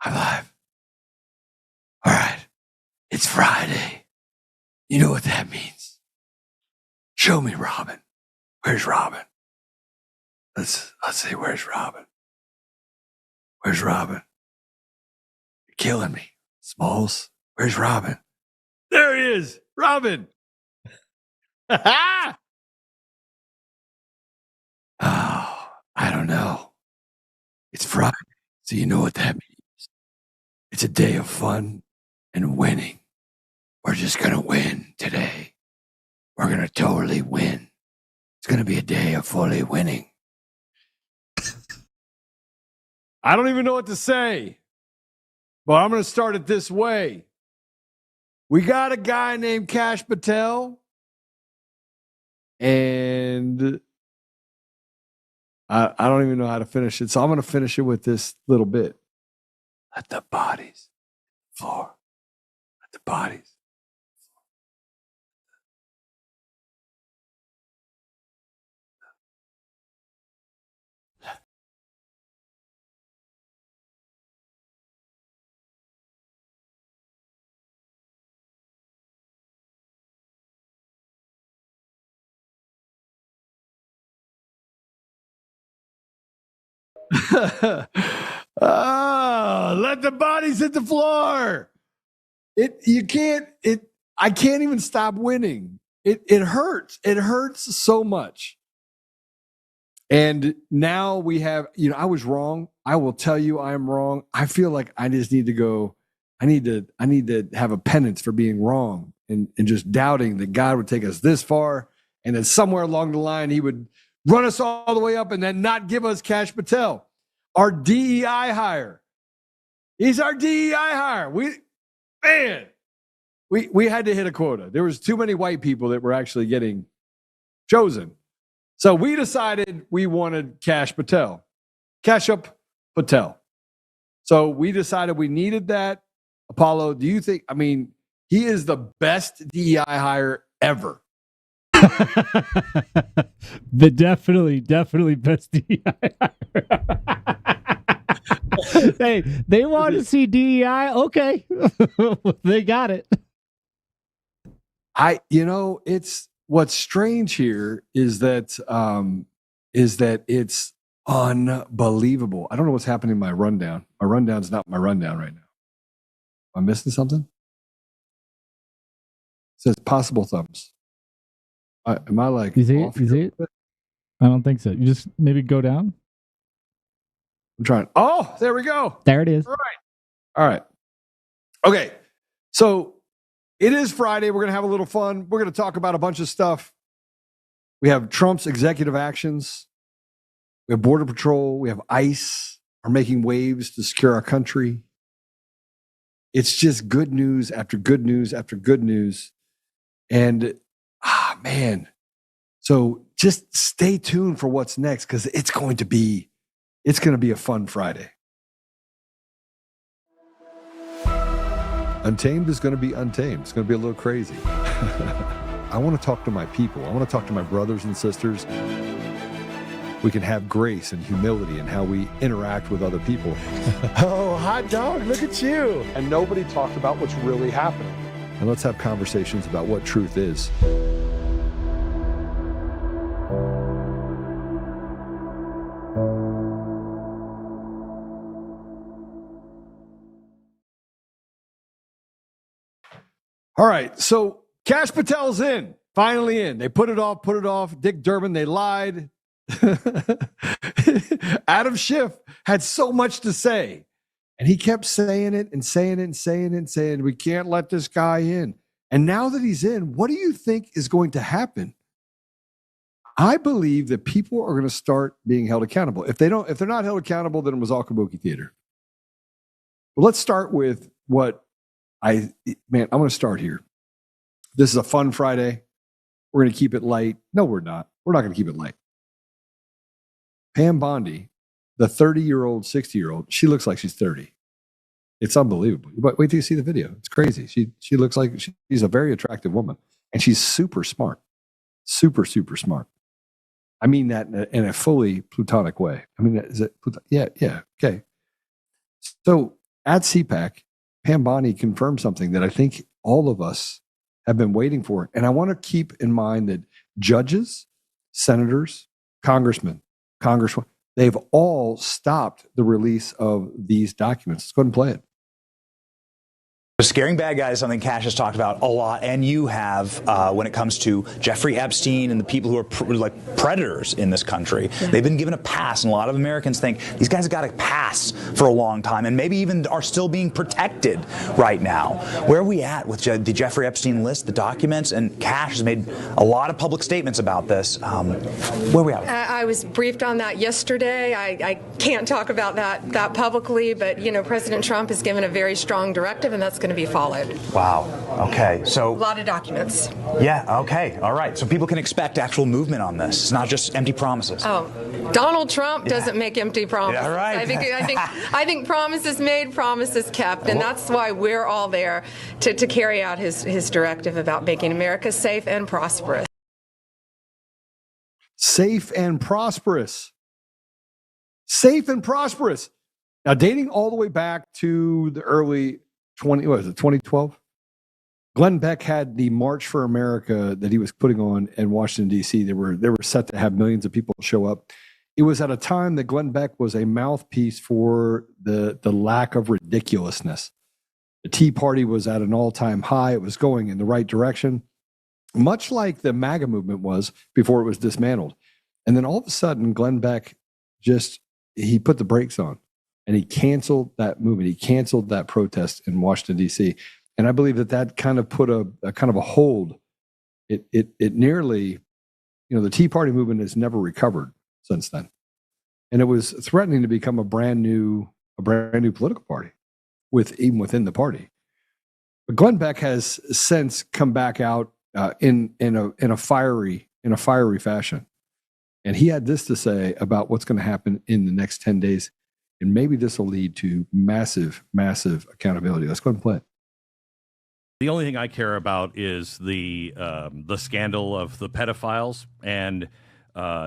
I'm live. All right. It's Friday. You know what that means. Show me Robin. Where's Robin? Let's see. Where's Robin? Where's Robin? You're killing me. Smalls. Where's Robin? There he is. Robin. Oh, I don't know. It's Friday. So you know what that means. It's a day of fun and winning. We're just going to win today. We're going to totally win. It's going to be a day of fully winning. I don't even know what to say, but I'm going to start it this way. We got a guy named Kash Patel, and I don't even know how to finish it, so I'm going to finish it with this little bit. Let the bodies floor. Let the bodies. Let the bodies hit the floor. I can't even stop winning. It hurts. It hurts so much. And now we have, I was wrong. I will tell you I'm wrong. I feel like I just need to go. I need to have a penance for being wrong and just doubting that God would take us this far. And then somewhere along the line, he would run us all the way up and then not give us Kash Patel, our DEI hire. He's our DEI hire. We had to hit a quota. There was too many white people that were actually getting chosen. So we decided we wanted Kash Patel. Kash up Patel. So we decided we needed that. Apollo, do you think, he is the best DEI hire ever. The definitely best DEI hire. They want to see DEI. Okay. They got it. It's what's strange here is that it's unbelievable. I don't know what's happening in my rundown. My rundown's not my rundown right now. Am I missing something? It says possible thumbs. Am I like? You see it? You see it? I don't think so. You just maybe go down. I'm trying. Oh, there we go. There it is. All right. Okay. So it is Friday. We're going to have a little fun. We're going to talk about a bunch of stuff. We have Trump's executive actions. We have Border Patrol. We have ICE are making waves to secure our country. It's just good news after good news after good news. And, man. So just stay tuned for what's next because it's going to be a fun Friday. Untamed is going to be untamed. It's going to be a little crazy. I want to talk to my people. I want to talk to my brothers and sisters. We can have grace and humility in how we interact with other people. Oh, hot dog, look at you. And nobody talks about what's really happening. And let's have conversations about what truth is. All right, so Kash Patel's in, finally in. They put it off. Dick Durbin, they lied. Adam Schiff had so much to say, and he kept saying it and saying it and saying it and saying, we can't let this guy in. And now that he's in, what do you think is going to happen? I believe that people are going to start being held accountable. If they're not held accountable, then it was all kabuki theater. But let's start with I'm going to start here. This is a fun Friday. We're going to keep it light. No, we're not. We're not going to keep it light. Pam Bondi, the 30-year-old, 60-year-old, she looks like she's 30. It's unbelievable. But wait till you see the video. It's crazy. She looks like she's a very attractive woman. And she's super smart. Super, super smart. I mean that in a fully Plutonic way. I mean, is it? Yeah. Okay. So at CPAC, Pam Bondi confirmed something that I think all of us have been waiting for. And I want to keep in mind that judges, senators, congressmen, congresswomen, they've all stopped the release of these documents. Let's go ahead and play it. Scaring bad guys is something Kash has talked about a lot, and you have when it comes to Jeffrey Epstein and the people who are like predators in this country. Yeah. They've been given a pass, and a lot of Americans think these guys have got a pass for a long time, and maybe even are still being protected right now. Where are we at with the Jeffrey Epstein list, the documents? And Kash has made a lot of public statements about this. Where are we at? I was briefed on that yesterday. I can't talk about that publicly, but President Trump has given a very strong directive, and that's going to be followed. Wow. Okay. So a lot of documents. Yeah. Okay. All right. So people can expect actual movement on this. It's not just empty promises. Oh, Donald Trump doesn't make empty promises. Yeah, right. I think promises made, promises kept, and that's why we're all there to carry out his directive about making America safe and prosperous. Safe and prosperous. Safe and prosperous. Now, dating all the way back to the early 2012? Glenn Beck had the March for America that he was putting on in Washington, D.C. They were set to have millions of people show up. It was at a time that Glenn Beck was a mouthpiece for the lack of ridiculousness. The Tea Party was at an all-time high. It was going in the right direction, much like the MAGA movement was before it was dismantled. And then all of a sudden, Glenn Beck he put the brakes on. And he canceled that movement. He canceled that protest in Washington, D.C. And I believe that kind of put a kind of a hold. It nearly, the Tea Party movement has never recovered since then. And it was threatening to become a brand new political party even within the party. But Glenn Beck has since come back out in a fiery fashion. And he had this to say about what's going to happen in the next 10 days. And maybe this will lead to massive, massive accountability. Let's go ahead and play it. The only thing I care about is the scandal of the pedophiles. And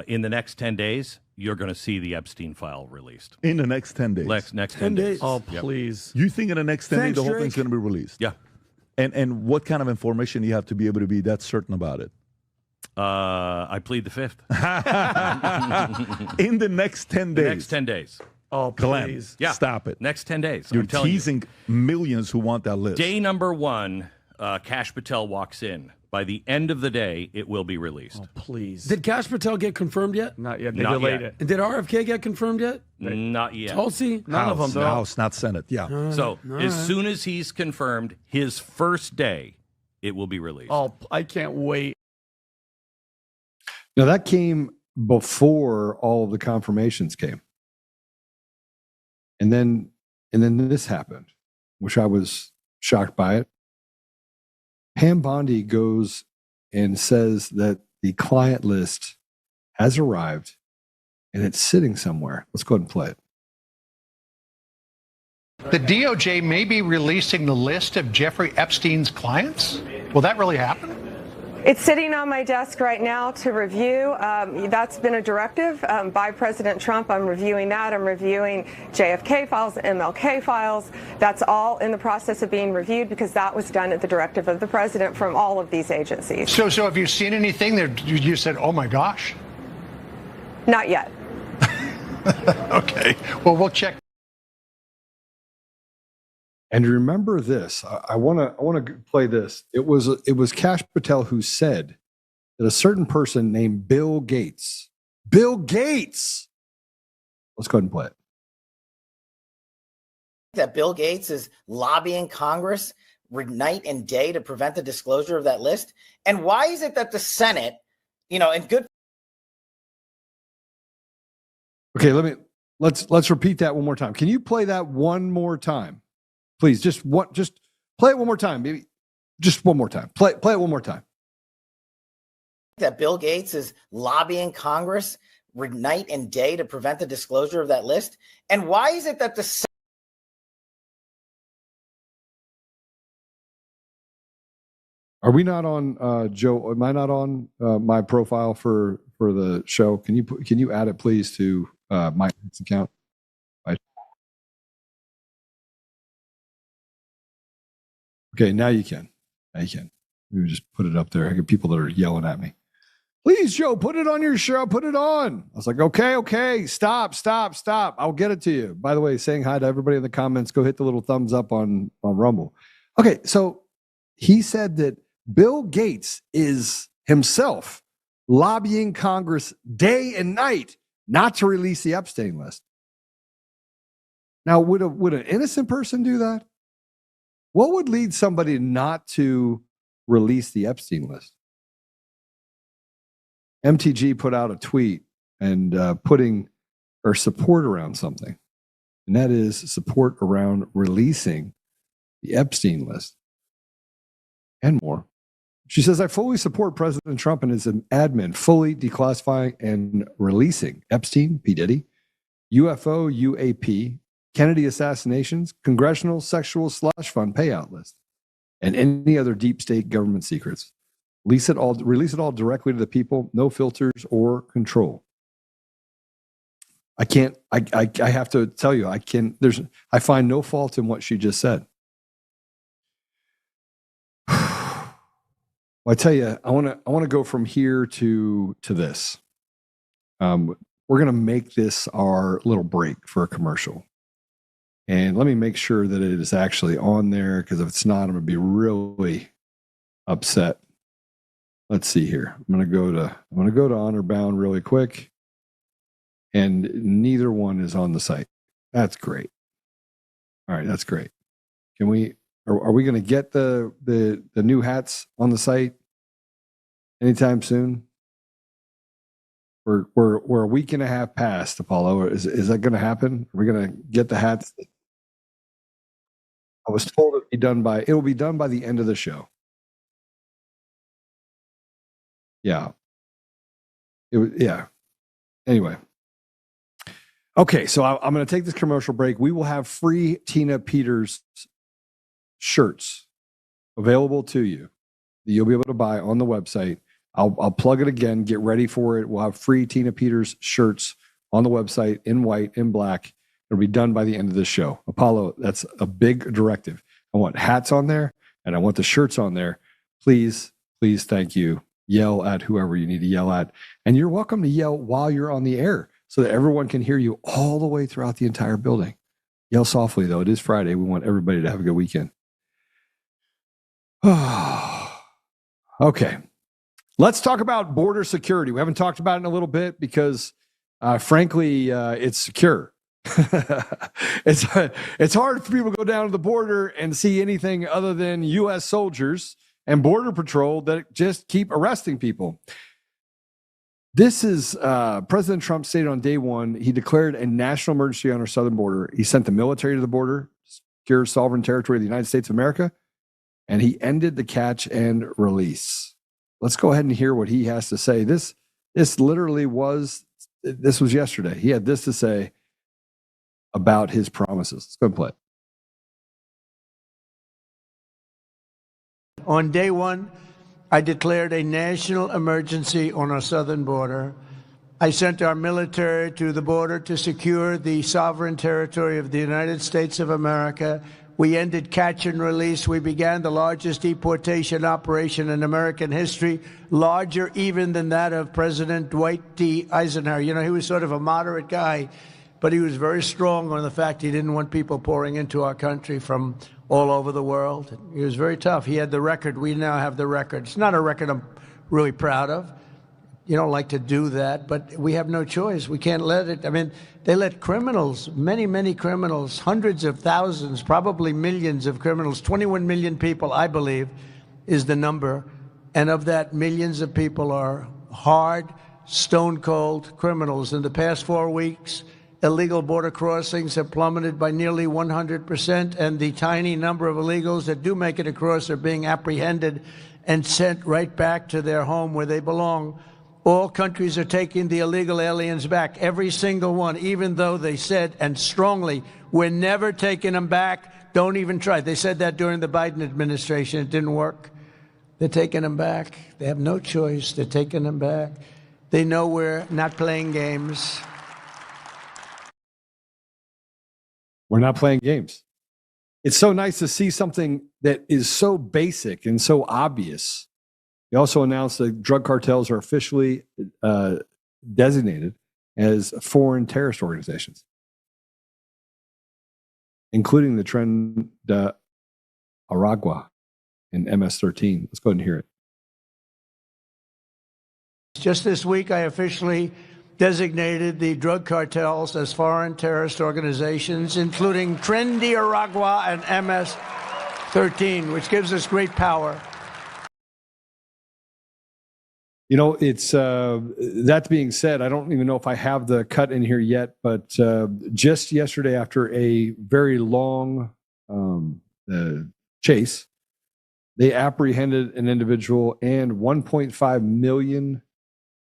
in the next 10 days, you're going to see the Epstein file released. In the next 10 days? Next 10 days. Oh, please. You think in the next 10 days the whole thing's going to be released? Yeah. And what kind of information you have to be able to be that certain about it? I plead the fifth. In the next 10 days? The next 10 days. Oh, please. Glenn, stop it. Next 10 days. You're teasing millions who want that list. Day number 1, Kash Patel walks in. By the end of the day, it will be released. Oh, please. Did Kash Patel get confirmed yet? Not yet. They Not delayed yet. it. Did RFK get confirmed yet? Not yet. Tulsi? None of them, though. House, not Senate. Yeah. So as soon as he's confirmed, his first day, it will be released. Oh, I can't wait. Now, that came before all of the confirmations came. And then this happened, which I was shocked by it. Pam Bondi goes and says that the client list has arrived and it's sitting somewhere. Let's go ahead and play it. The DOJ may be releasing the list of Jeffrey Epstein's clients. Will that really happen? It's sitting on my desk right now to review. That's been a directive by President Trump. I'm reviewing that. I'm reviewing JFK files, MLK files. That's all in the process of being reviewed because that was done at the directive of the president from all of these agencies. So have you seen anything that you said, oh my gosh? Not yet. Okay. Well, we'll check. And remember this. I want to play this. It was Kash Patel who said that a certain person named Bill Gates. Let's go ahead and play it. That Bill Gates is lobbying Congress night and day to prevent the disclosure of that list. And why is it that the Senate, and good. Okay, let's repeat that one more time. Can you play that one more time? Please, just play it one more time, maybe. Just one more time. Play it one more time. That Bill Gates is lobbying Congress night and day to prevent the disclosure of that list. And why is it that the Are we not on Joe? Am I not on my profile for the show? Can you add it please to my account? Okay, now you can. Now you can. Maybe just put it up there. I get people that are yelling at me. Please, Joe, put it on your show. Put it on. I was like, okay. Stop. I'll get it to you. By the way, saying hi to everybody in the comments. Go hit the little thumbs up on Rumble. Okay, so he said that Bill Gates is himself lobbying Congress day and night not to release the Epstein list. Now, would an innocent person do that? What would lead somebody not to release the Epstein list? MTG put out a tweet and putting her support around something, and that is support around releasing the Epstein list and more. She says, I fully support President Trump and his admin fully declassifying and releasing Epstein, P. Diddy, UFO, UAP, Kennedy assassinations, congressional sexual slush fund payout list, and any other deep state government secrets. Release it all directly to the people, no filters or control. I have to tell you, I find no fault in what she just said. Well, I tell you, I want to go from here to this. We're going to make this our little break for a commercial. And let me make sure that it is actually on there, because if it's not, I'm going to be really upset. Let's see here. I'm going to go to Honor Bound really quick. And neither one is on the site. That's great. All right, that's great. Are we going to get the new hats on the site anytime soon? We're a week and a half past, Apollo. Is that going to happen? Are we going to get the hats? I was told it will be done by the end of the show. Yeah. Yeah. Anyway. Okay, so I'm going to take this commercial break. We will have free Tina Peters shirts available to you that you'll be able to buy on the website. I'll plug it again. Get ready for it. We'll have free Tina Peters shirts on the website in white, in black. It'll be done by the end of this show. Apollo, that's a big directive. I want hats on there, and I want the shirts on there. Please, thank you. Yell at whoever you need to yell at. And you're welcome to yell while you're on the air so that everyone can hear you all the way throughout the entire building. Yell softly, though. It is Friday. We want everybody to have a good weekend. Okay. Let's talk about border security. We haven't talked about it in a little bit because, frankly, it's secure. It's hard for people to go down to the border and see anything other than U.S. soldiers and Border Patrol that just keep arresting people. This is President Trump stated on day one, he declared a national emergency on our southern border. He sent the military to the border, secure sovereign territory of the United States of America, and he ended the catch and release. Let's go ahead and hear what he has to say. This was yesterday. He had this to say about his promises. Let's go and play it. On day one, I declared a national emergency on our southern border. I sent our military to the border to secure the sovereign territory of the United States of America. We ended catch and release. We began the largest deportation operation in American history, larger even than that of President Dwight D. Eisenhower. You know, he was sort of a moderate guy, but he was very strong on the fact he didn't want people pouring into our country from all over the world. He was very tough. He had the record. We now have the record. It's not a record I'm really proud of. You don't like to do that, but we have no choice. We can't let it. I mean, they let criminals, many criminals, hundreds of thousands, probably millions of criminals, 21 million people, I believe, is the number. And of that, millions of people are hard, stone-cold criminals. In the past 4 weeks, illegal border crossings have plummeted by nearly 100%, and the tiny number of illegals that do make it across are being apprehended and sent right back to their home where they belong. All countries are taking the illegal aliens back, every single one, even though they said, and strongly, we're never taking them back. Don't even try. They said that during the Biden administration. It didn't work. They're taking them back. They have no choice. They're taking them back. They know we're not playing games. We're not playing games. it's so nice to see something that is so basic and so obvious. He also announced that drug cartels are officially designated as foreign terrorist organizations, including the Tren de Aragua and MS-13. Let's go ahead and hear it. Just this week, I officially designated the drug cartels as foreign terrorist organizations, including Tren de Aragua and MS-13, which gives us great power. You know, it's that being said, I don't even know if I have the cut in here yet, but just yesterday, after a very long chase, they apprehended an individual and 1.5 million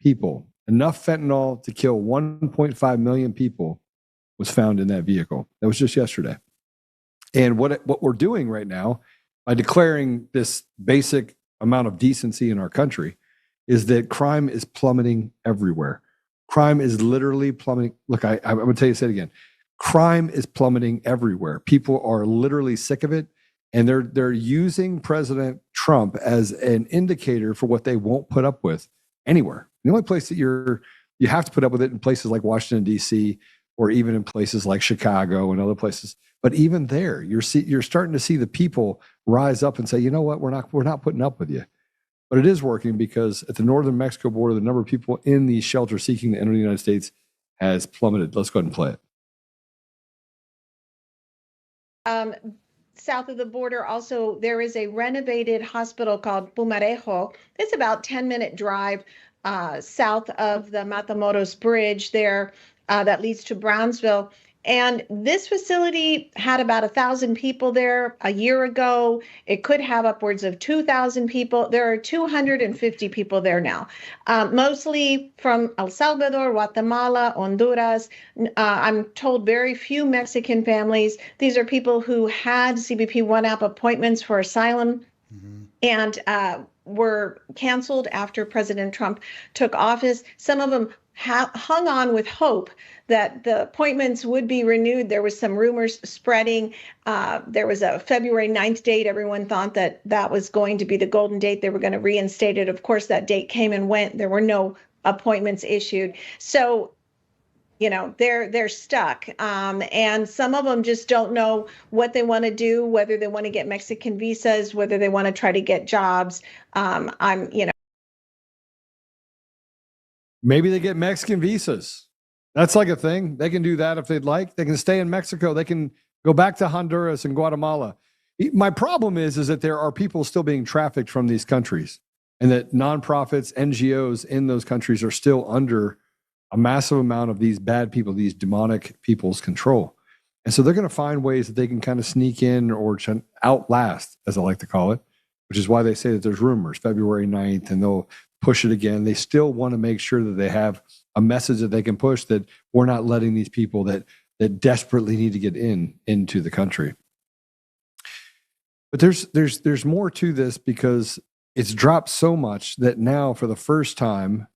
people. Enough fentanyl to kill 1.5 million people was found in that vehicle. That was just yesterday. And what we're doing right now, by declaring this basic amount of decency in our country, is that crime is plummeting everywhere. Crime is literally plummeting. Look, I'm going to say it again. Crime is plummeting everywhere. People are literally sick of it, and they're using President Trump as an indicator for what they won't put up with anywhere. The only place that you have to put up with it in places like Washington, D.C., or even in places like Chicago and other places. But even there, you're starting to see the people rise up and say, you know what, we're not putting up with you. But it is working, because at the northern Mexico border, the number of people in these shelters seeking to enter the United States has plummeted. Let's go ahead and play it. South of the border, also, there is a renovated hospital called Pumarejo. It's about 10-minute drive south of the Matamoros Bridge there that leads to Brownsville. And this facility had about 1,000 people there a year ago. It could have upwards of 2,000 people. There are 250 people there now, mostly from El Salvador, Guatemala, Honduras. I'm told very few Mexican families. These are people who had CBP One app appointments for asylum and were canceled after President Trump took office. Some of them hung on with hope that the appointments would be renewed. There was some rumors spreading. There was a February 9th date. Everyone thought that that was going to be the golden date. They were going to reinstate it. Of course, that date came and went. There were no appointments issued. So, you know, they're stuck. And some of them just don't know what they want to do, whether they want to get Mexican visas, whether they want to try to get jobs. Maybe they get Mexican visas. That's like a thing. They can do that if they'd like. They can stay in Mexico. They can go back to Honduras and Guatemala. My problem is that there are people still being trafficked from these countries, and that nonprofits, NGOs in those countries are still under a massive amount of these bad people, these demonic people's control. And so they're going to find ways that they can kind of sneak in or outlast, as I like to call it, which is why they say that there's rumors February 9th, and they'll push it again. They still want to make sure that they have a message that they can push, that we're not letting these people that desperately need to get into the country. But there's more to this, because it's dropped so much that now, for the first time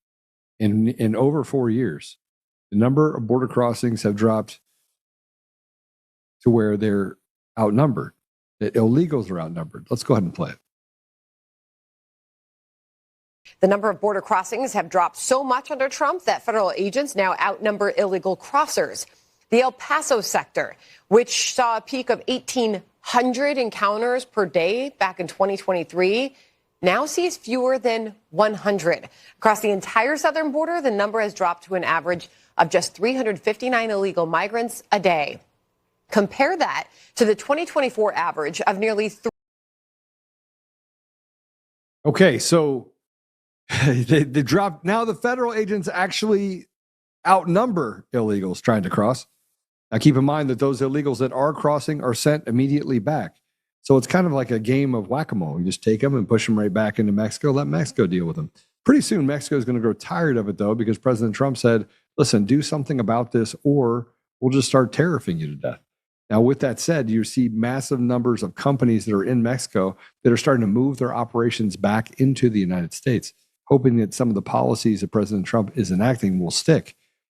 in over 4 years, the number of border crossings have dropped to where they're outnumbered. That illegals are outnumbered. Let's go ahead and play it. The number of border crossings have dropped so much under Trump that federal agents now outnumber illegal crossers. The El Paso sector, which saw a peak of 1,800 encounters per day back in 2023, now sees fewer than 100. Across the entire southern border, the number has dropped to an average of just 359 illegal migrants a day. Compare that to the 2024 average of nearly 3. Okay, so they dropped. Now the federal agents actually outnumber illegals trying to cross. Now keep in mind that those illegals that are crossing are sent immediately back. So it's kind of like a game of whack-a-mole. You just take them and push them right back into Mexico, let Mexico deal with them. Pretty soon Mexico is going to grow tired of it, though, because President Trump said, listen, do something about this or we'll just start tariffing you to death. Now, with that said, you see massive numbers of companies that are in Mexico that are starting to move their operations back into the United States, hoping that some of the policies that President Trump is enacting will stick,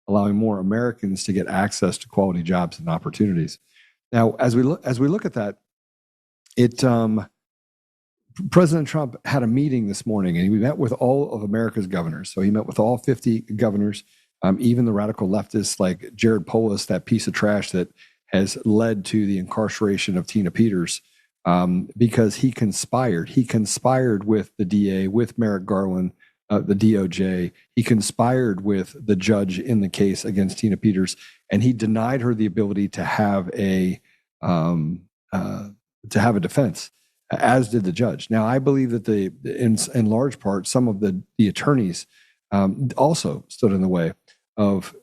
allowing more Americans to get access to quality jobs and opportunities. Now, as we look at that, President Trump had a meeting this morning, and he met with all of America's governors. So he met with all 50 governors, even the radical leftists like Jared Polis, that piece of trash that has led to the incarceration of Tina Peters, because he conspired. He conspired with the DA, with Merrick Garland, the DOJ. He conspired with the judge in the case against Tina Peters, and he denied her the ability to have a defense, as did the judge. Now, I believe that in large part, some of the attorneys also stood in the way of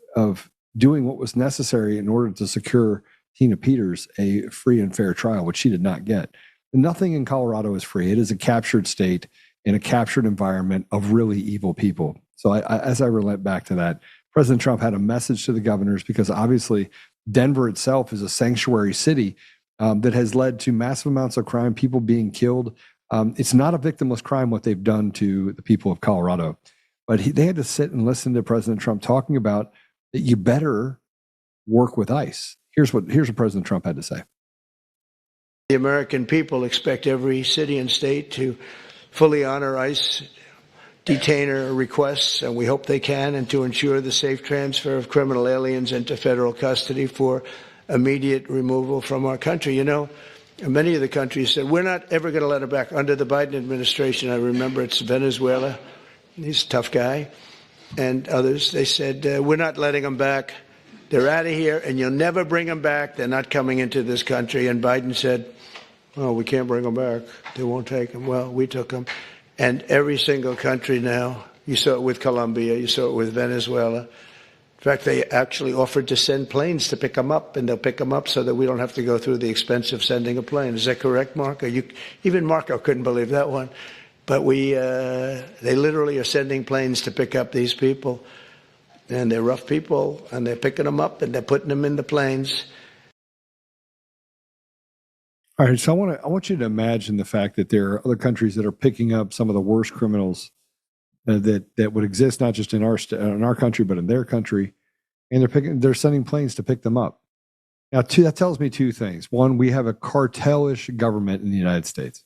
doing what was necessary in order to secure Tina Peters a free and fair trial, which she did not get. Nothing in Colorado is free. It is a captured state in a captured environment of really evil people. So as I relent back to that, President Trump had a message to the governors, because obviously Denver itself is a sanctuary city that has led to massive amounts of crime, people being killed. It's not a victimless crime what they've done to the people of Colorado. But they had to sit and listen to President Trump talking about that you better work with ICE. Here's what President Trump had to say. The American people expect every city and state to fully honor ICE detainer requests, and we hope they can, and to ensure the safe transfer of criminal aliens into federal custody for immediate removal from our country. You know, many of the countries said, we're not ever going to let them back. Under the Biden administration, I remember it's Venezuela. He's a tough guy. And others, they said, we're not letting them back. They're out of here, and you'll never bring them back. They're not coming into this country. And Biden said, oh, we can't bring them back. They won't take them. Well, we took them. And every single country now, you saw it with Colombia, you saw it with Venezuela. In fact, they actually offered to send planes to pick them up, and they'll pick them up so that we don't have to go through the expense of sending a plane. Is that correct, Marco? Even Marco couldn't believe that one. But they literally are sending planes to pick up these people. And they're rough people, and they're picking them up, and they're putting them in the planes. All right, so I want you to imagine the fact that there are other countries that are picking up some of the worst criminals that would exist, not just in our country, but in their country, and they're sending planes to pick them up. Now, that tells me two things. One, we have a cartelish government in the United States.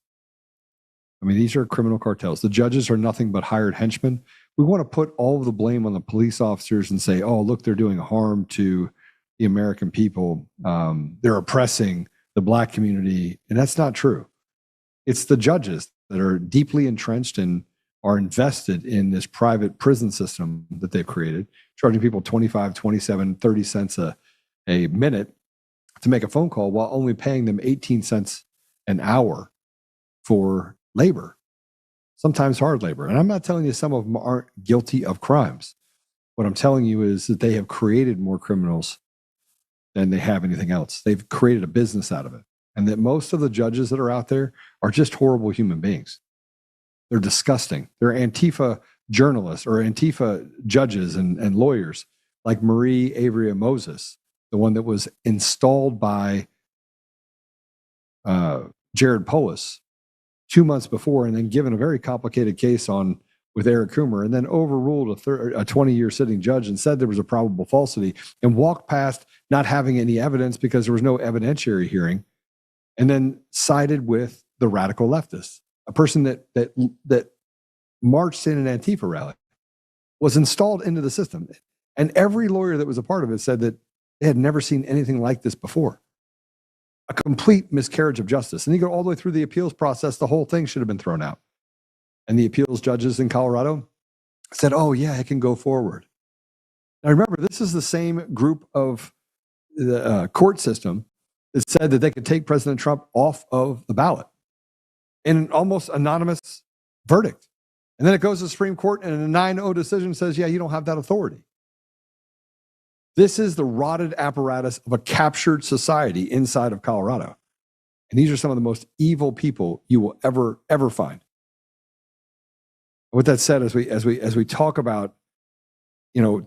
I mean, these are criminal cartels. The judges are nothing but hired henchmen. We want to put all of the blame on the police officers and say, oh, look, they're doing harm to the American people. They're oppressing the Black community. And that's not true. It's the judges that are deeply entrenched and are invested in this private prison system that they've created, charging people 25, 27, 30 cents a minute to make a phone call, while only paying them 18 cents an hour for labor, sometimes hard labor. And I'm not telling you some of them aren't guilty of crimes. What I'm telling you is that they have created more criminals than they have anything else. They've created a business out of it. And that most of the judges that are out there are just horrible human beings. They're disgusting. They're Antifa journalists or Antifa judges and lawyers like Marie Avria Moses, the one that was installed by Jared Polis 2 months before, and then given a very complicated case with Eric Coomer, and then overruled a 20-year sitting judge and said there was a probable falsity, and walked past not having any evidence because there was no evidentiary hearing, and then sided with the radical leftists. A person that marched in an Antifa rally was installed into the system. And every lawyer that was a part of it said that they had never seen anything like this before. A complete miscarriage of justice. And you go all the way through the appeals process, the whole thing should have been thrown out. And the appeals judges in Colorado said, oh, yeah, it can go forward. Now, remember, this is the same group of the court system that said that they could take President Trump off of the ballot in an almost anonymous verdict. And then it goes to the Supreme Court, and a 9-0 decision says, yeah, you don't have that authority. This is the rotted apparatus of a captured society inside of Colorado. And these are some of the most evil people you will ever find. With that said, as we talk about,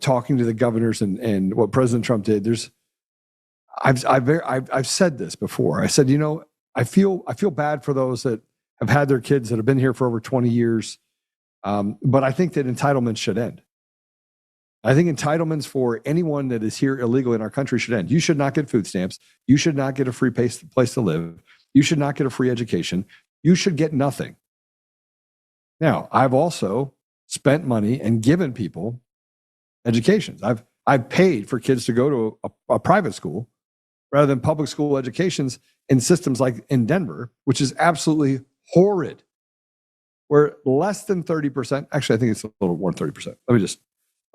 talking to the governors and what President Trump did, I've said this before. I said, I feel bad for those that have had their kids that have been here for over 20 years. But I think that entitlements should end. I think entitlements for anyone that is here illegally in our country should end. You should not get food stamps. You should not get a free place to live. You should not get a free education. You should get nothing. Now, I've also spent money and given people educations. I've paid for kids to go to a private school rather than public school educations in systems like in Denver, which is absolutely horrid, where less than 30%, actually, I think it's a little more than 30%. Let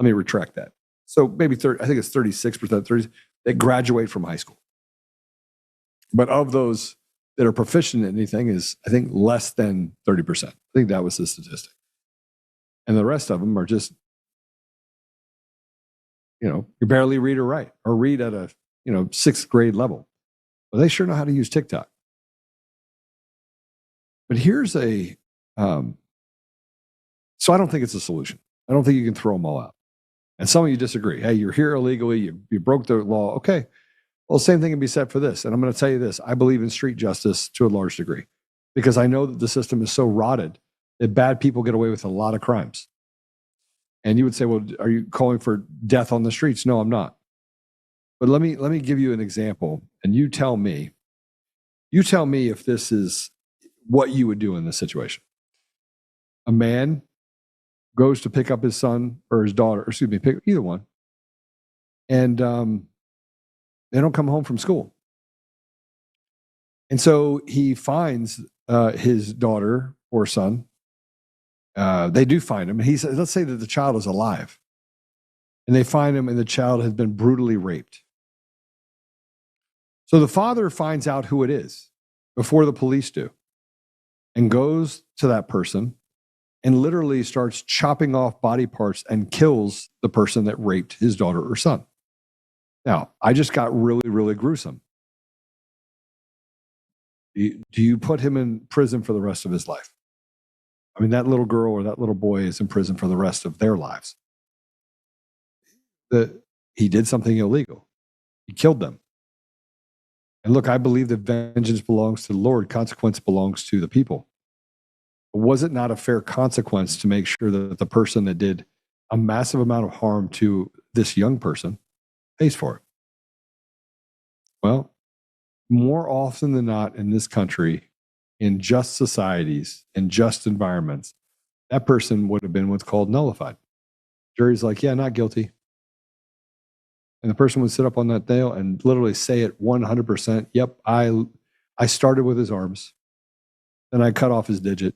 me retract that. So maybe 30, I think it's 36%, 30, that graduate from high school. But of those that are proficient in anything is, I think, less than 30%. I think that was the statistic. And the rest of them are just, you barely read or write or read at a, 6th grade level. Well, they sure know how to use TikTok. But here's so I don't think it's a solution. I don't think you can throw them all out. And some of you disagree. Hey, you're here illegally. You broke the law. Okay. Well, same thing can be said for this. And I'm going to tell you this. I believe in street justice to a large degree because I know that the system is so rotted that bad people get away with a lot of crimes. And you would say, well, are you calling for death on the streets? No, I'm not. But let me give you an example. And you tell me if this is what you would do in this situation. A man goes to pick up his son or his daughter, pick either one. And they don't come home from school. And so he finds his daughter or son. They do find him. And he says, let's say that the child is alive. And they find him and the child has been brutally raped. So the father finds out who it is before the police do and goes to that person and literally starts chopping off body parts and kills the person that raped his daughter or son. Now, I just got really, really gruesome. Do you put him in prison for the rest of his life? I mean, that little girl or that little boy is in prison for the rest of their lives. He did something illegal. He killed them. And look, I believe that vengeance belongs to the Lord. Consequence belongs to the people. Was it not a fair consequence to make sure that the person that did a massive amount of harm to this young person pays for it? Well, more often than not in this country, in just societies, in just environments, that person would have been what's called nullified. Jury's like, yeah, not guilty. And the person would sit up on that nail and literally say it 100%. Yep, I started with his arms. Then I cut off his digit.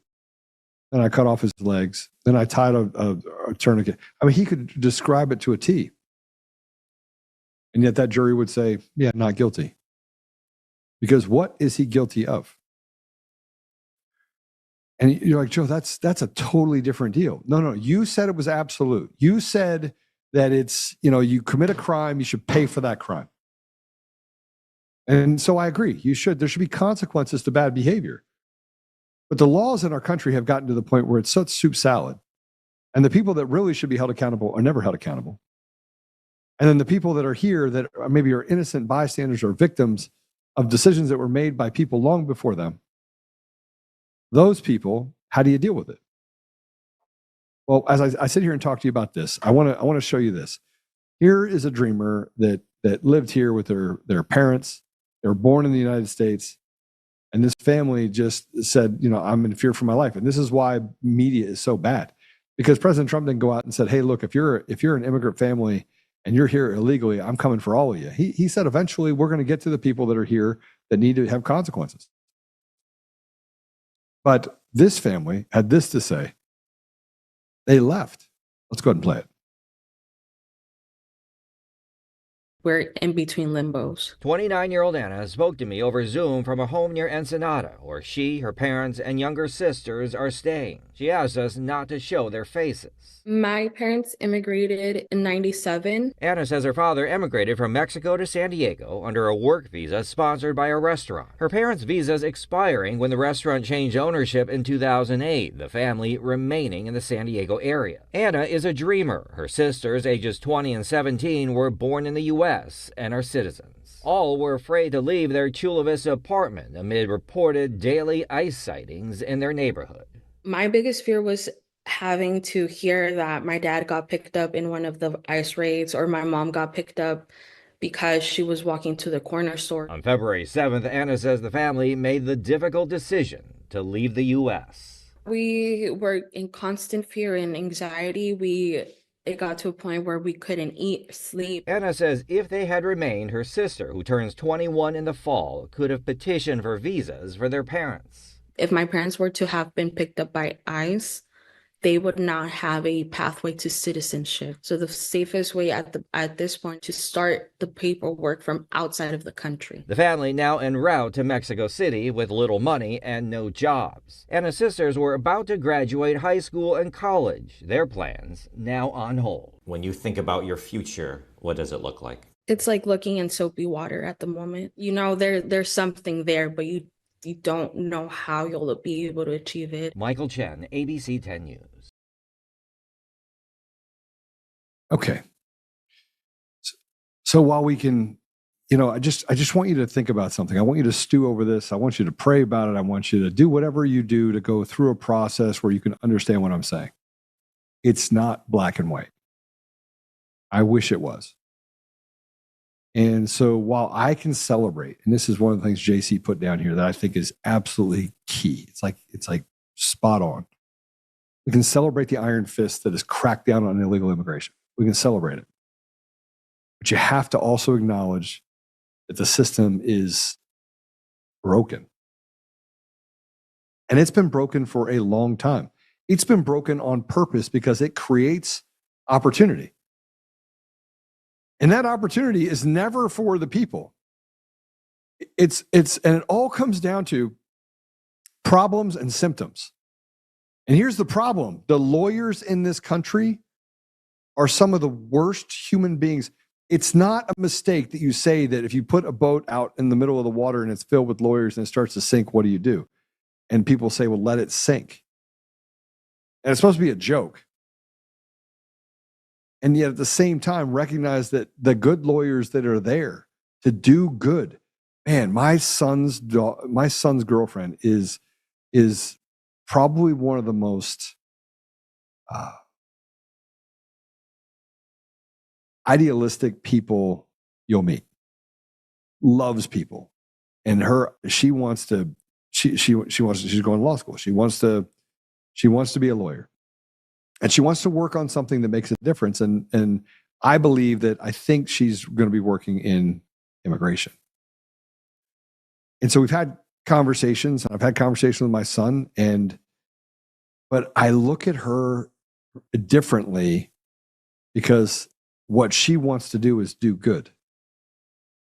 Then I cut off his legs. Then I tied a tourniquet. I mean, he could describe it to a T. And yet that jury would say, yeah, not guilty. Because what is he guilty of? And you're like, Joe, that's a totally different deal. No, you said it was absolute. You said that it's, you commit a crime, you should pay for that crime. And so I agree. There should be consequences to bad behavior. But the laws in our country have gotten to the point where it's such soup salad. And the people that really should be held accountable are never held accountable. And then the people that are here that maybe are innocent bystanders or victims of decisions that were made by people long before them, those people, how do you deal with it? Well, as I sit here and talk to you about this, I want to show you this. Here is a dreamer that lived here with their parents. They were born in the United States. And this family just said, I'm in fear for my life. And this is why media is so bad. Because President Trump didn't go out and said, hey, look, if you're an immigrant family and you're here illegally, I'm coming for all of you. He said, eventually, we're going to get to the people that are here that need to have consequences. But this family had this to say. They left. Let's go ahead and play it. We're in between limbos. 29-year-old Anna spoke to me over Zoom from a home near Ensenada, where she, her parents, and younger sisters are staying. She asked us not to show their faces. My parents immigrated in 97. Anna says her father emigrated from Mexico to San Diego under a work visa sponsored by a restaurant. Her parents' visa's expiring when the restaurant changed ownership in 2008, the family remaining in the San Diego area. Anna is a dreamer. Her sisters, ages 20 and 17, were born in the U.S. and are citizens. All were afraid to leave their Chula Vista apartment amid reported daily ICE sightings in their neighborhood. My biggest fear was having to hear that my dad got picked up in one of the ICE raids or my mom got picked up because she was walking to the corner store. On February 7th, Anna says the family made the difficult decision to leave the U.S. We were in constant fear and anxiety. It got to a point where we couldn't eat, sleep. Anna says if they had remained, her sister, who turns 21 in the fall, could have petitioned for visas for their parents. If my parents were to have been picked up by ICE, they would not have a pathway to citizenship. So the safest way at this point to start the paperwork from outside of the country. The family now en route to Mexico City with little money and no jobs. Anna's sisters were about to graduate high school and college. Their plans now on hold. When you think about your future, what does it look like? It's like looking in soapy water at the moment. You know, there's something there, but you don't know how you'll be able to achieve it. Michael Chen, ABC 10 News. Okay. So while we can, I just want you to think about something. I want you to stew over this. I want you to pray about it. I want you to do whatever you do to go through a process where you can understand what I'm saying. It's not black and white. I wish it was. And so while I can celebrate, and this is one of the things JC put down here that I think is absolutely key. It's like spot on. We can celebrate the iron fist that has cracked down on illegal immigration. We can celebrate it. But you have to also acknowledge that the system is broken. And it's been broken for a long time. It's been broken on purpose because it creates opportunity. And that opportunity is never for the people. And it all comes down to problems and symptoms. And here's the problem. The lawyers in this country are some of the worst human beings. It's not a mistake that you say that if you put a boat out in the middle of the water and it's filled with lawyers and it starts to sink, what do you do? And people say, well, let it sink. And it's supposed to be a joke. And yet at the same time, recognize that the good lawyers that are there to do good. Man, my son's girlfriend is probably one of the most idealistic people you'll meet. Loves people, and she's going to law school. She wants to be a lawyer, and she wants to work on something that makes a difference. And I think she's going to be working in immigration. And so we've had conversations. I've had conversations with my son, but I look at her differently because what she wants to do is do good.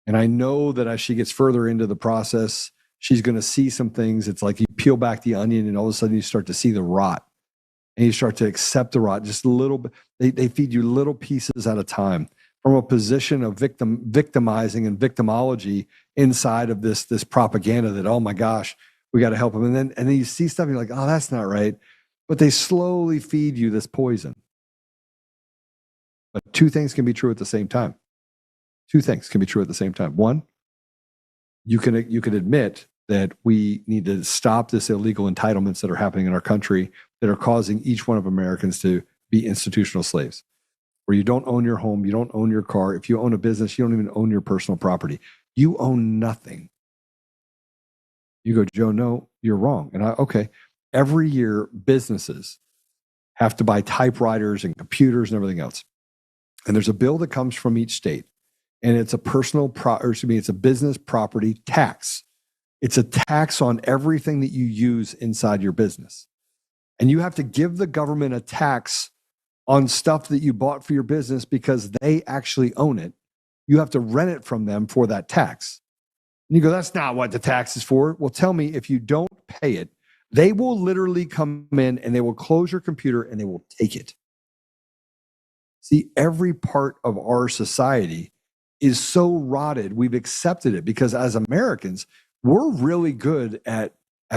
And I know that as she gets further into the process, she's going to see some things. It's like you peel back the onion and all of a sudden you start to see the rot. And you start to accept the rot just a little bit. They feed you little pieces at a time from a position of victimizing and victimology inside of this propaganda that, oh my gosh, we got to help them. And then you see stuff and you're like, oh, that's not right. But they slowly feed you this poison. But two things can be true at the same time. One, you can admit that we need to stop this illegal entitlements that are happening in our country that are causing each one of Americans to be institutional slaves, where you don't own your home, you don't own your car. If you own a business, you don't even own your personal property. You own nothing. You go, Joe, no, you're wrong. And okay, every year businesses have to buy typewriters and computers and everything else. And there's a bill that comes from each state, and it's it's a business property tax. It's a tax on everything that you use inside your business. And you have to give the government a tax on stuff that you bought for your business because they actually own it. You have to rent it from them for that tax. And you go, that's not what the tax is for. Well, tell me, if you don't pay it, they will literally come in and they will close your computer and they will take it. See, every part of our society is so rotted. We've accepted it because as Americans, we're really good at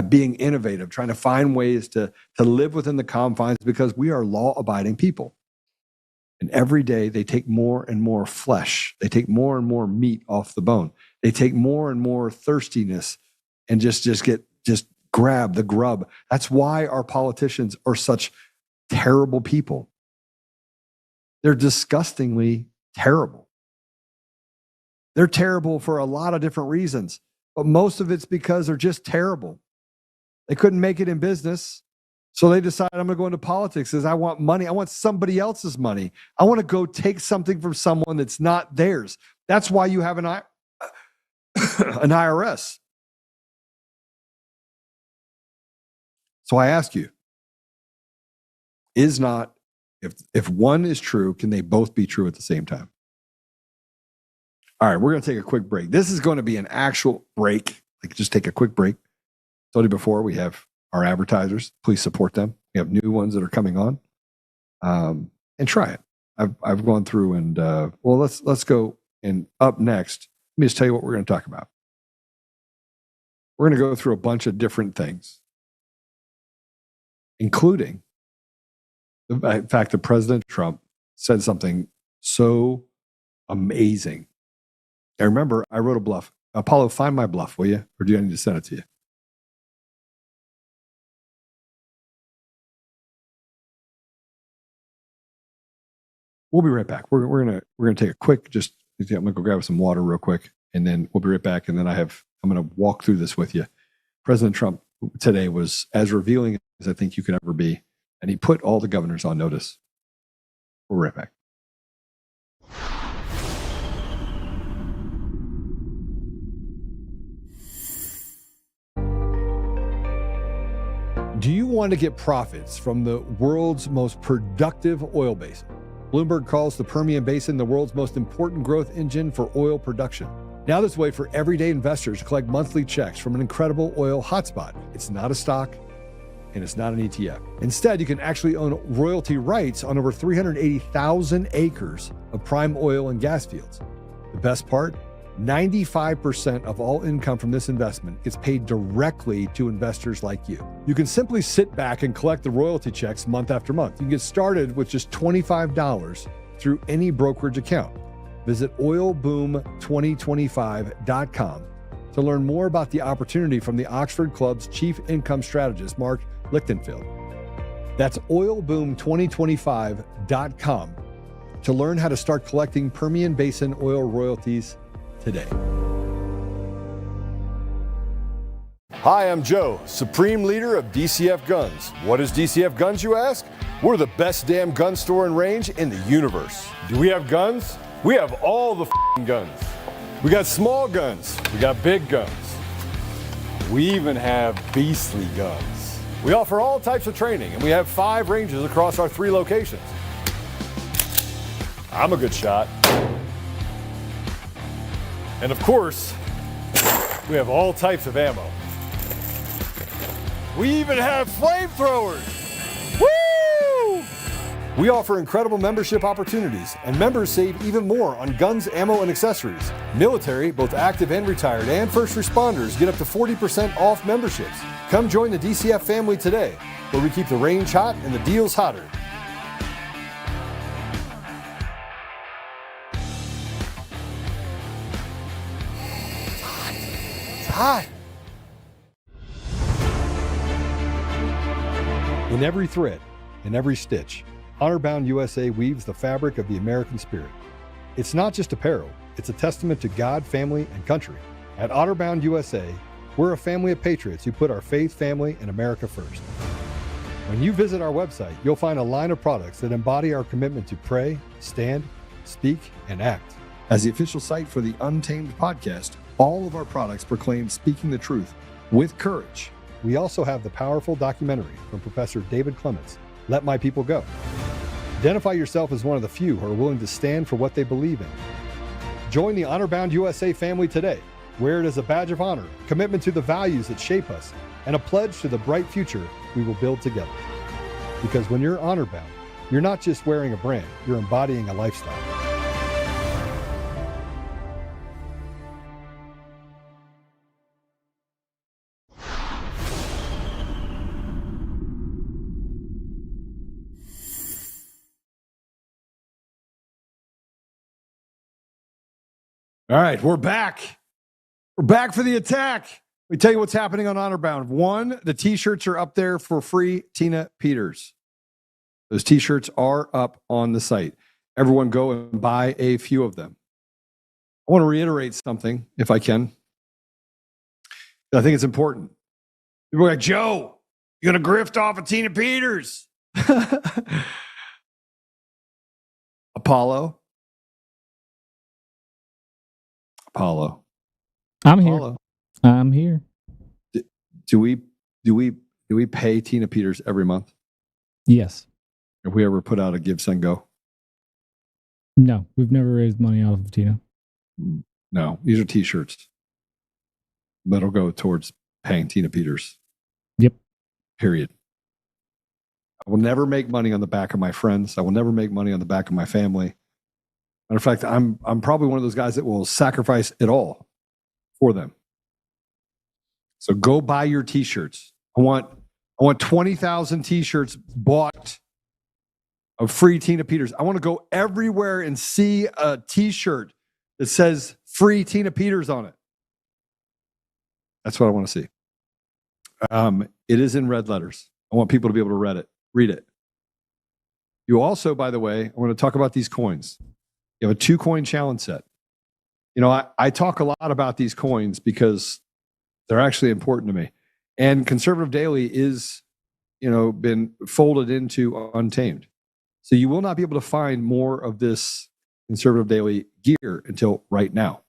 being innovative, trying to find ways to live within the confines because we are law-abiding people. And every day they take more and more flesh. They take more and more meat off the bone. They take more and more thirstiness and just grab the grub. That's why our politicians are such terrible people. They're disgustingly terrible. They're terrible for a lot of different reasons, but most of it's because they're just terrible. They couldn't make it in business. So they decided, I'm going to go into politics because I want money. I want somebody else's money. I want to go take something from someone that's not theirs. That's why you have an IRS. So I ask you, if one is true, can they both be true at the same time? All right, we're going to take a quick break. This is going to be an actual break. Like, just take a quick break. Told you before, we have our advertisers. Please support them. We have new ones that are coming on, and try it. I've gone through and let's go. And up next, let me just tell you what we're going to talk about. We're going to go through a bunch of different things, including the fact that President Trump said something so amazing. I remember I wrote a bluff. Apollo, find my bluff, will you? Or do I need to send it to you? We'll be right back. We're gonna take a quick. I'm gonna go grab some water real quick, and then we'll be right back. And then I'm gonna walk through this with you. President Trump today was as revealing as I think you could ever be, and he put all the governors on notice. We'll be right back. Do you want to get profits from the world's most productive oil basin? Bloomberg calls the Permian Basin the world's most important growth engine for oil production. Now there's a way for everyday investors to collect monthly checks from an incredible oil hotspot. It's not a stock, and it's not an ETF. Instead, you can actually own royalty rights on over 380,000 acres of prime oil and gas fields. The best part? 95% of all income from this investment gets paid directly to investors like you. You can simply sit back and collect the royalty checks month after month. You can get started with just $25 through any brokerage account. Visit oilboom2025.com to learn more about the opportunity from the Oxford Club's chief income strategist, Mark Lichtenfield. That's oilboom2025.com to learn how to start collecting Permian Basin oil royalties today. Hi, I'm Joe, Supreme Leader of DCF Guns. What is DCF Guns, you ask? We're the best damn gun store and range in the universe. Do we have guns? We have all the guns. We got small guns. We got big guns. We even have beastly guns. We offer all types of training, and we have 5 ranges across our 3 locations. I'm a good shot. And of course, we have all types of ammo. We even have flamethrowers. Woo! We offer incredible membership opportunities, and members save even more on guns, ammo, and accessories. Military, both active and retired, and first responders get up to 40% off memberships. Come join the DCF family today, where we keep the range hot and the deals hotter. Hot. In every thread, in every stitch, Honor-Bound USA weaves the fabric of the American spirit. It's not just apparel, it's a testament to God, family, and country. At Honor-Bound USA, we're a family of patriots who put our faith, family, and America first. When you visit our website, you'll find a line of products that embody our commitment to pray, stand, speak, and act. As the official site for the Untamed podcast, all of our products proclaim speaking the truth with courage. We also have the powerful documentary from Professor David Clements, Let My People Go. Identify yourself as one of the few who are willing to stand for what they believe in. Join the Honor-Bound USA family today. Wear it as a badge of honor, commitment to the values that shape us, and a pledge to the bright future we will build together. Because when you're honor-bound, you're not just wearing a brand, you're embodying a lifestyle. All right, we're back. We're back for the attack. Let me tell you what's happening on Honor-Bound. 1, the t-shirts are up there for free. Tina Peters. Those t-shirts are up on the site. Everyone go and buy a few of them. I want to reiterate something, if I can. I think it's important. People are like, Joe, you're going to grift off of Tina Peters. Apollo. I'm here. I'm here. Do we pay Tina Peters every month? Yes. Have we ever put out a Give, Send, Go? No, we've never raised money off of Tina. No, these are T-shirts that'll go towards paying Tina Peters. Yep. Period. I will never make money on the back of my friends. I will never make money on the back of my family. Matter of fact, I'm probably one of those guys that will sacrifice it all for them. So go buy your T-shirts. I want 20,000 T-shirts bought of free Tina Peters. I want to go everywhere and see a T-shirt that says free Tina Peters on it. That's what I want to see. It is in red letters. I want people to be able to read it. You also, by the way, I want to talk about these coins. You have a 2-coin challenge set. You know, I talk a lot about these coins because they're actually important to me. And Conservative Daily is, been folded into Untamed. So you will not be able to find more of this Conservative Daily gear until right now.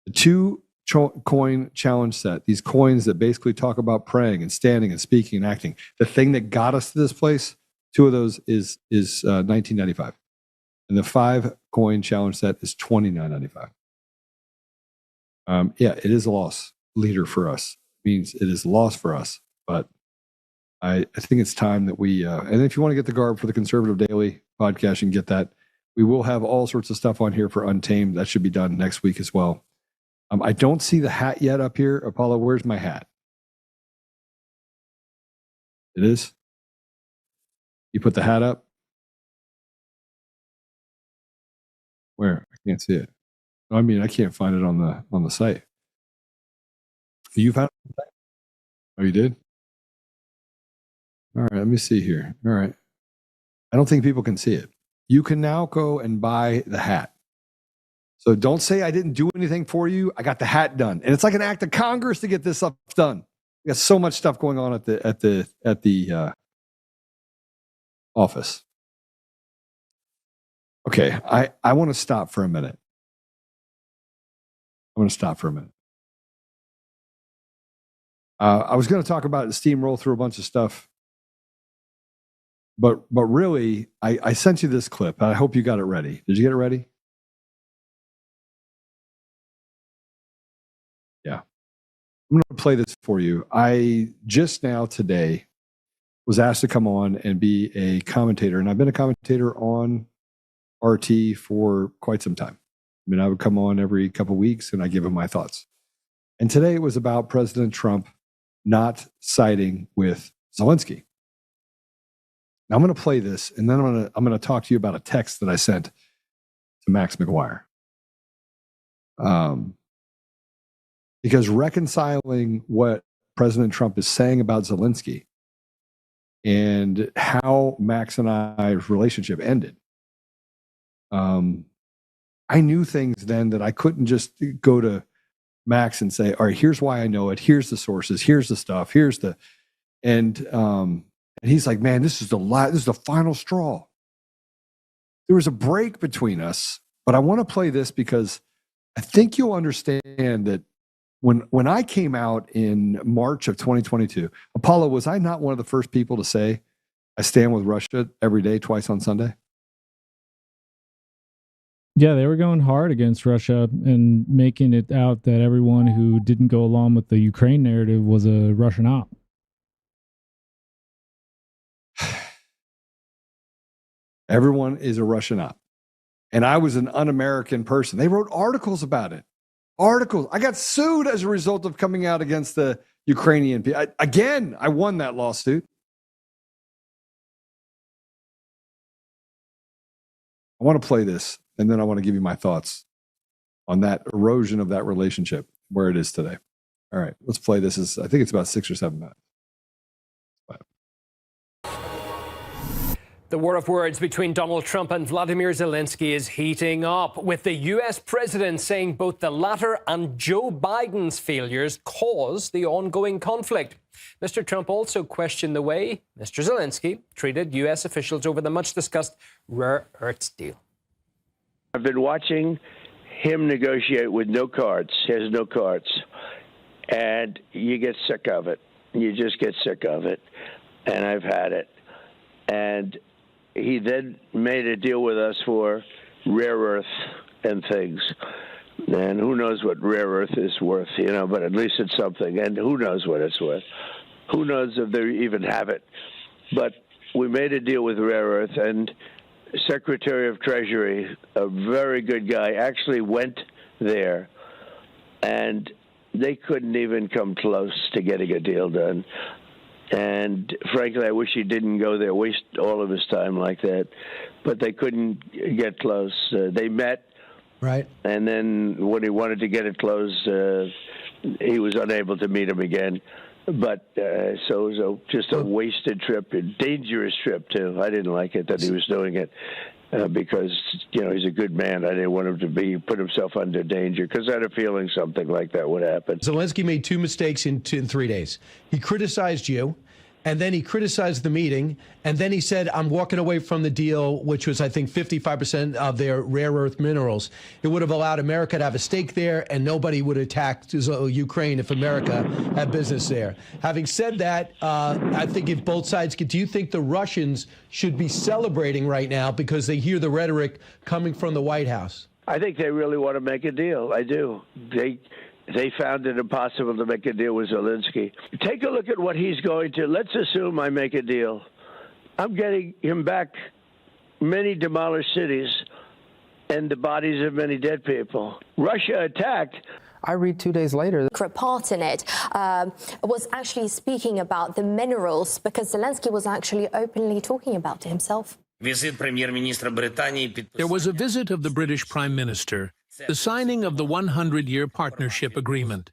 The 2-coin challenge set, these coins that basically talk about praying and standing and speaking and acting. The thing that got us to this place, 2 of those is $19.95. And the 5-coin challenge set is $29.95. Yeah, it is a loss leader for us. It means it is a loss for us. But I think it's time that we, and if you want to get the garb for the Conservative Daily podcast, you can get that. We will have all sorts of stuff on here for Untamed. That should be done next week as well. I don't see the hat yet up here. Apollo, where's my hat? It is? You put the hat up? Where? I can't see it. I mean, I can't find it on the site. You found it? Oh, you did? All right, let me see here. All right. I don't think people can see it. You can now go and buy the hat. So don't say I didn't do anything for you. I got the hat done. And it's like an act of Congress to get this stuff done. We got so much stuff going on at the office. Okay, I want to stop for a minute. I was going to talk about the steamroll through a bunch of stuff. But really, I sent you this clip. I hope you got it ready. Did you get it ready? Yeah. I'm going to play this for you. I just now today was asked to come on and be a commentator. And I've been a commentator on RT for quite some time. I mean, I would come on every couple of weeks and I give him my thoughts. And today it was about President Trump not siding with Zelensky. Now I'm going to play this, and then I'm going to talk to you about a text that I sent to Max McGuire. Because reconciling what President Trump is saying about Zelensky and how Max and I's relationship ended, I knew things then that I couldn't just go to Max and say, all right, here's why I know it. Here's the sources. Here's the stuff. And he's like, man, this is the final straw. There was a break between us, but I want to play this because I think you'll understand that when I came out in March of 2022, Apollo, was I not one of the first people to say I stand with Russia every day, twice on Sunday? Yeah, they were going hard against Russia and making it out that everyone who didn't go along with the Ukraine narrative was a Russian op. Everyone is a Russian op. And I was an un-American person. They wrote articles about it. Articles. I got sued as a result of coming out against the Ukrainian people. Again, I won that lawsuit. I want to play this, and then I want to give you my thoughts on that erosion of that relationship, where it is today. All right, let's play this. I think it's about 6 or 7 minutes. The war of words between Donald Trump and Vladimir Zelensky is heating up, with the U.S. president saying both the latter and Joe Biden's failures caused the ongoing conflict. Mr. Trump also questioned the way Mr. Zelensky treated U.S. officials over the much-discussed rare earths deal. I've been watching him negotiate with no cards. He has no cards. And you get sick of it. You just get sick of it. And I've had it. And he then made a deal with us for rare earth and things. And who knows what rare earth is worth, but at least it's something. And who knows what it's worth. Who knows if they even have it. But we made a deal with rare earth, and Secretary of Treasury, a very good guy, actually went there, and they couldn't even come close to getting a deal done. And frankly, I wish he didn't go there, waste all of his time like that. But they couldn't get close. They met, right? And then when he wanted to get it closed, he was unable to meet him again. But so it was just a wasted trip, a dangerous trip, too. I didn't like it that he was doing it because, he's a good man. I didn't want him to put himself under danger because I had a feeling something like that would happen. Zelensky made two mistakes in 3 days. He criticized you, and then he criticized the meeting, and then he said, I'm walking away from the deal, which was, I think, 55% of their rare earth minerals. It would have allowed America to have a stake there, and nobody would attack Ukraine if America had business there. Having said that, I think if both sides do you think the Russians should be celebrating right now because they hear the rhetoric coming from the White House? I think they really want to make a deal. I do. They found it impossible to make a deal with Zelensky. Take a look at what he's going to. Let's assume I make a deal. I'm getting him back many demolished cities and the bodies of many dead people. Russia attacked. I read 2 days later. Part in it was actually speaking about the minerals because Zelensky was actually openly talking about it himself. There was a visit of the British Prime Minister, the signing of the 100-year partnership agreement.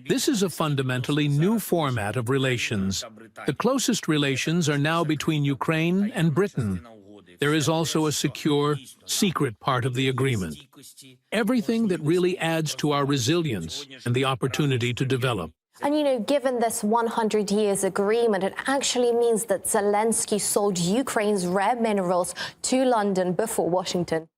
This is a fundamentally new format of relations. The closest relations are now between Ukraine and Britain. There is also a secure, secret part of the agreement. Everything that really adds to our resilience and the opportunity to develop. And, given this 100 years agreement, it actually means that Zelensky sold Ukraine's rare minerals to London before Washington.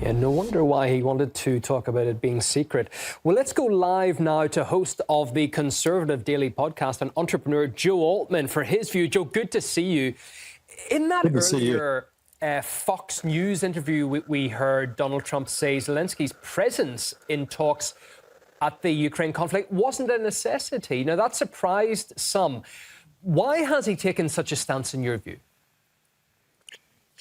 Yeah, no wonder why he wanted to talk about it being secret. Well, let's go live now to host of the Conservative Daily podcast and entrepreneur Joe Altman for his view. Joe, good to see you. In that earlier Fox News interview, we heard Donald Trump say Zelensky's presence in talks at the Ukraine conflict wasn't a necessity. Now, that surprised some. Why has he taken such a stance in your view?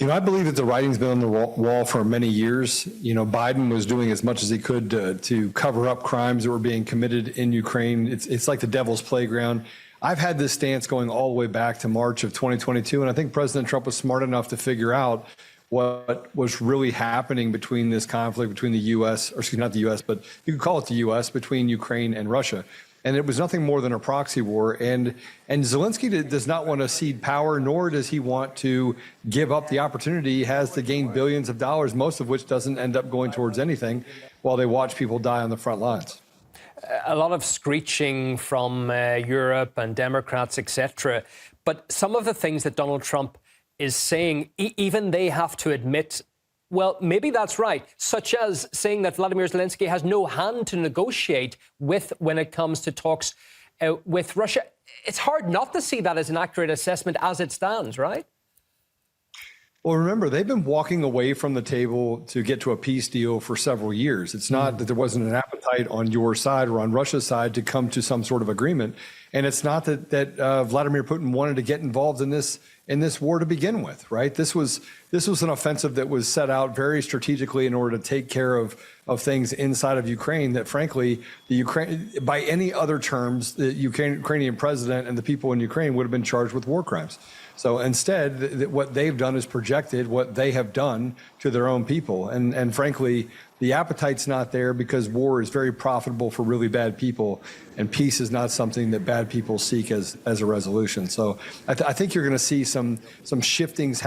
I believe that the writing's been on the wall for many years. Biden was doing as much as he could to cover up crimes that were being committed in Ukraine. It's like the devil's playground. I've had this stance going all the way back to March of 2022, and I think President Trump was smart enough to figure out what was really happening between this conflict between the U.S., or excuse me, not the U.S., but you could call it the U.S., between Ukraine and Russia. And it was nothing more than a proxy war. And Zelensky does not want to cede power, nor does he want to give up the opportunity he has to gain billions of dollars, most of which doesn't end up going towards anything, while they watch people die on the front lines. A lot of screeching from Europe and Democrats, etc. But some of the things that Donald Trump is saying, even they have to admit, well, maybe that's right, such as saying that Vladimir Zelensky has no hand to negotiate with when it comes to talks with Russia. It's hard not to see that as an accurate assessment as it stands, right? Well, remember, they've been walking away from the table to get to a peace deal for several years. It's not that there wasn't an appetite on your side or on Russia's side to come to some sort of agreement. And it's not that Vladimir Putin wanted to get involved in this war to begin with, right? This was an offensive that was set out very strategically in order to take care of things inside of Ukraine that, frankly, by any other terms, the Ukrainian president and the people in Ukraine would have been charged with war crimes. So instead, what they've done is projected what they have done to their own people. And frankly, the appetite's not there because war is very profitable for really bad people, and peace is not something that bad people seek as a resolution. So I think you're going to see some shiftings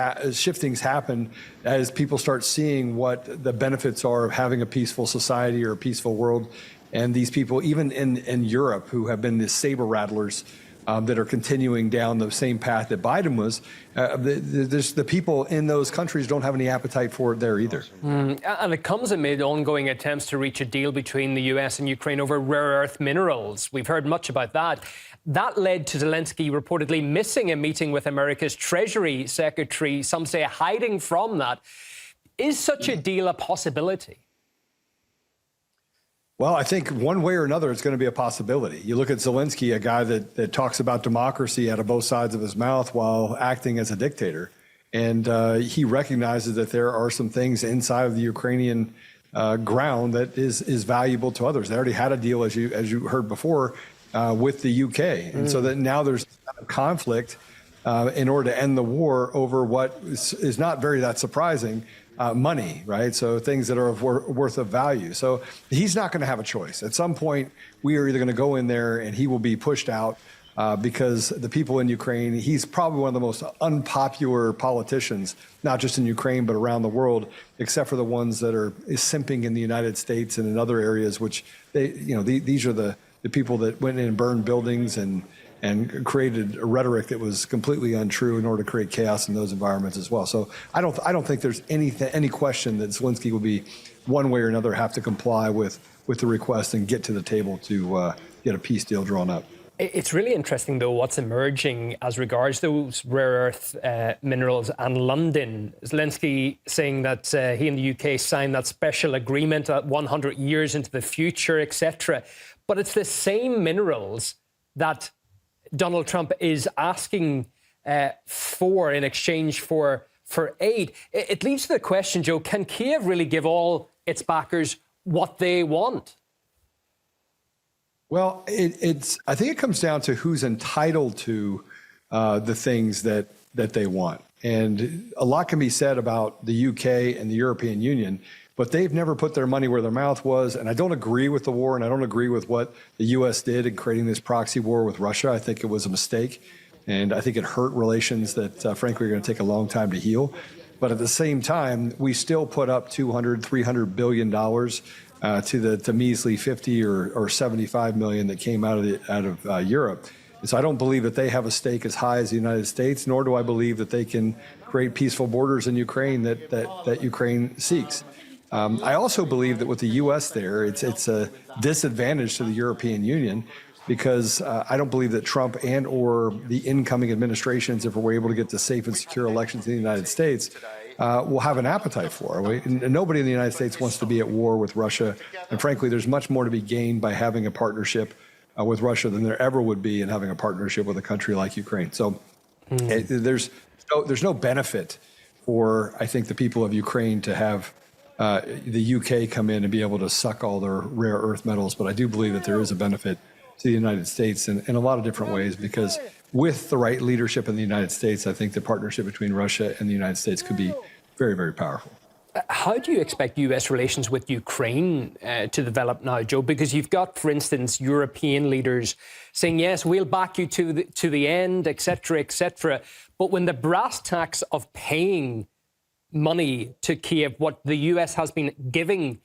happen as people start seeing what the benefits are of having a peaceful society or a peaceful world. And these people, even in Europe, who have been the saber rattlers, that are continuing down the same path that Biden was, the people in those countries don't have any appetite for it there either. And it comes amid ongoing attempts to reach a deal between the US and Ukraine over rare earth minerals. We've heard much about that. That led to Zelensky reportedly missing a meeting with America's Treasury Secretary, some say hiding from that. Is such a deal a possibility? Well, I think one way or another, it's going to be a possibility. You look at Zelensky, a guy that talks about democracy out of both sides of his mouth while acting as a dictator. And he recognizes that there are some things inside of the Ukrainian ground that is valuable to others. They already had a deal, as you heard before, with the UK. And so that now there's conflict in order to end the war over what is not that surprising, money, right? So things that are worth of value. So he's not going to have a choice. At some point, we are either going to go in there and he will be pushed out because the people in Ukraine, he's probably one of the most unpopular politicians, not just in Ukraine, but around the world, except for the ones that are simping in the United States and in other areas, which these are the people that went in and burned buildings and created a rhetoric that was completely untrue in order to create chaos in those environments as well. So I don't think there's any question that Zelensky will be one way or another have to comply with the request and get to the table to get a peace deal drawn up. It's really interesting, though, what's emerging as regards those rare earth minerals and London. Zelensky saying that he and the UK signed that special agreement 100 years into the future, etc. But it's the same minerals that Donald Trump is asking for in exchange for aid. It leads to the question, Joe, can Kiev really give all its backers what they want? Well, I think it comes down to who's entitled to the things that they want. And a lot can be said about the UK and the European Union, but they've never put their money where their mouth was. And I don't agree with the war, and I don't agree with what the U.S. did in creating this proxy war with Russia. I think it was a mistake, and I think it hurt relations that, frankly, are going to take a long time to heal. But at the same time, we still put up $300 billion to measly 50 or 75 million that came out of Europe. And so I don't believe that they have a stake as high as the United States, nor do I believe that they can create peaceful borders in Ukraine that Ukraine seeks. I also believe that with the U.S. there, it's a disadvantage to the European Union because I don't believe that Trump and or the incoming administrations, if we're able to get to safe and secure elections in the United States, will have an appetite for. And nobody in the United States wants to be at war with Russia. And frankly, there's much more to be gained by having a partnership with Russia than there ever would be in having a partnership with a country like Ukraine. So there's no benefit for, I think, the people of Ukraine to have the UK come in and be able to suck all their rare earth metals. But I do believe that there is a benefit to the United States in a lot of different ways, because with the right leadership in the United States, I think the partnership between Russia and the United States could be very, very powerful. How do you expect U.S. relations with Ukraine to develop now, Joe? Because you've got, for instance, European leaders saying, yes, we'll back you to the end, et cetera, et cetera. But when the brass tacks of paying money to Kiev, what the U.S. has been giving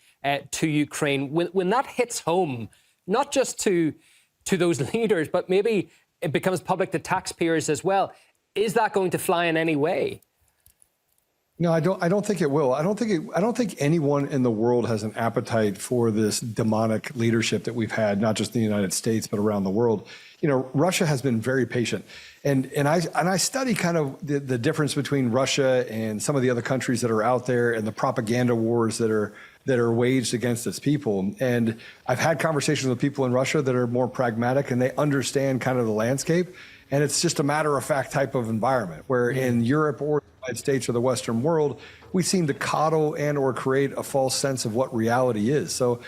to Ukraine, when that hits home, not just to those leaders, but maybe it becomes public to taxpayers as well, is that going to fly in any way? No, I don't think it will. I don't think anyone in the world has an appetite for this demonic leadership that we've had, not just in the United States, but around the world. You know, Russia has been very patient. And I study kind of the difference between Russia and some of the other countries that are out there and the propaganda wars that are waged against its people. And I've had conversations with people in Russia that are more pragmatic, and they understand kind of the landscape. And it's just a matter-of-fact type of environment, where in Europe or the United States or the Western world, we seem to coddle and or create a false sense of what reality is. So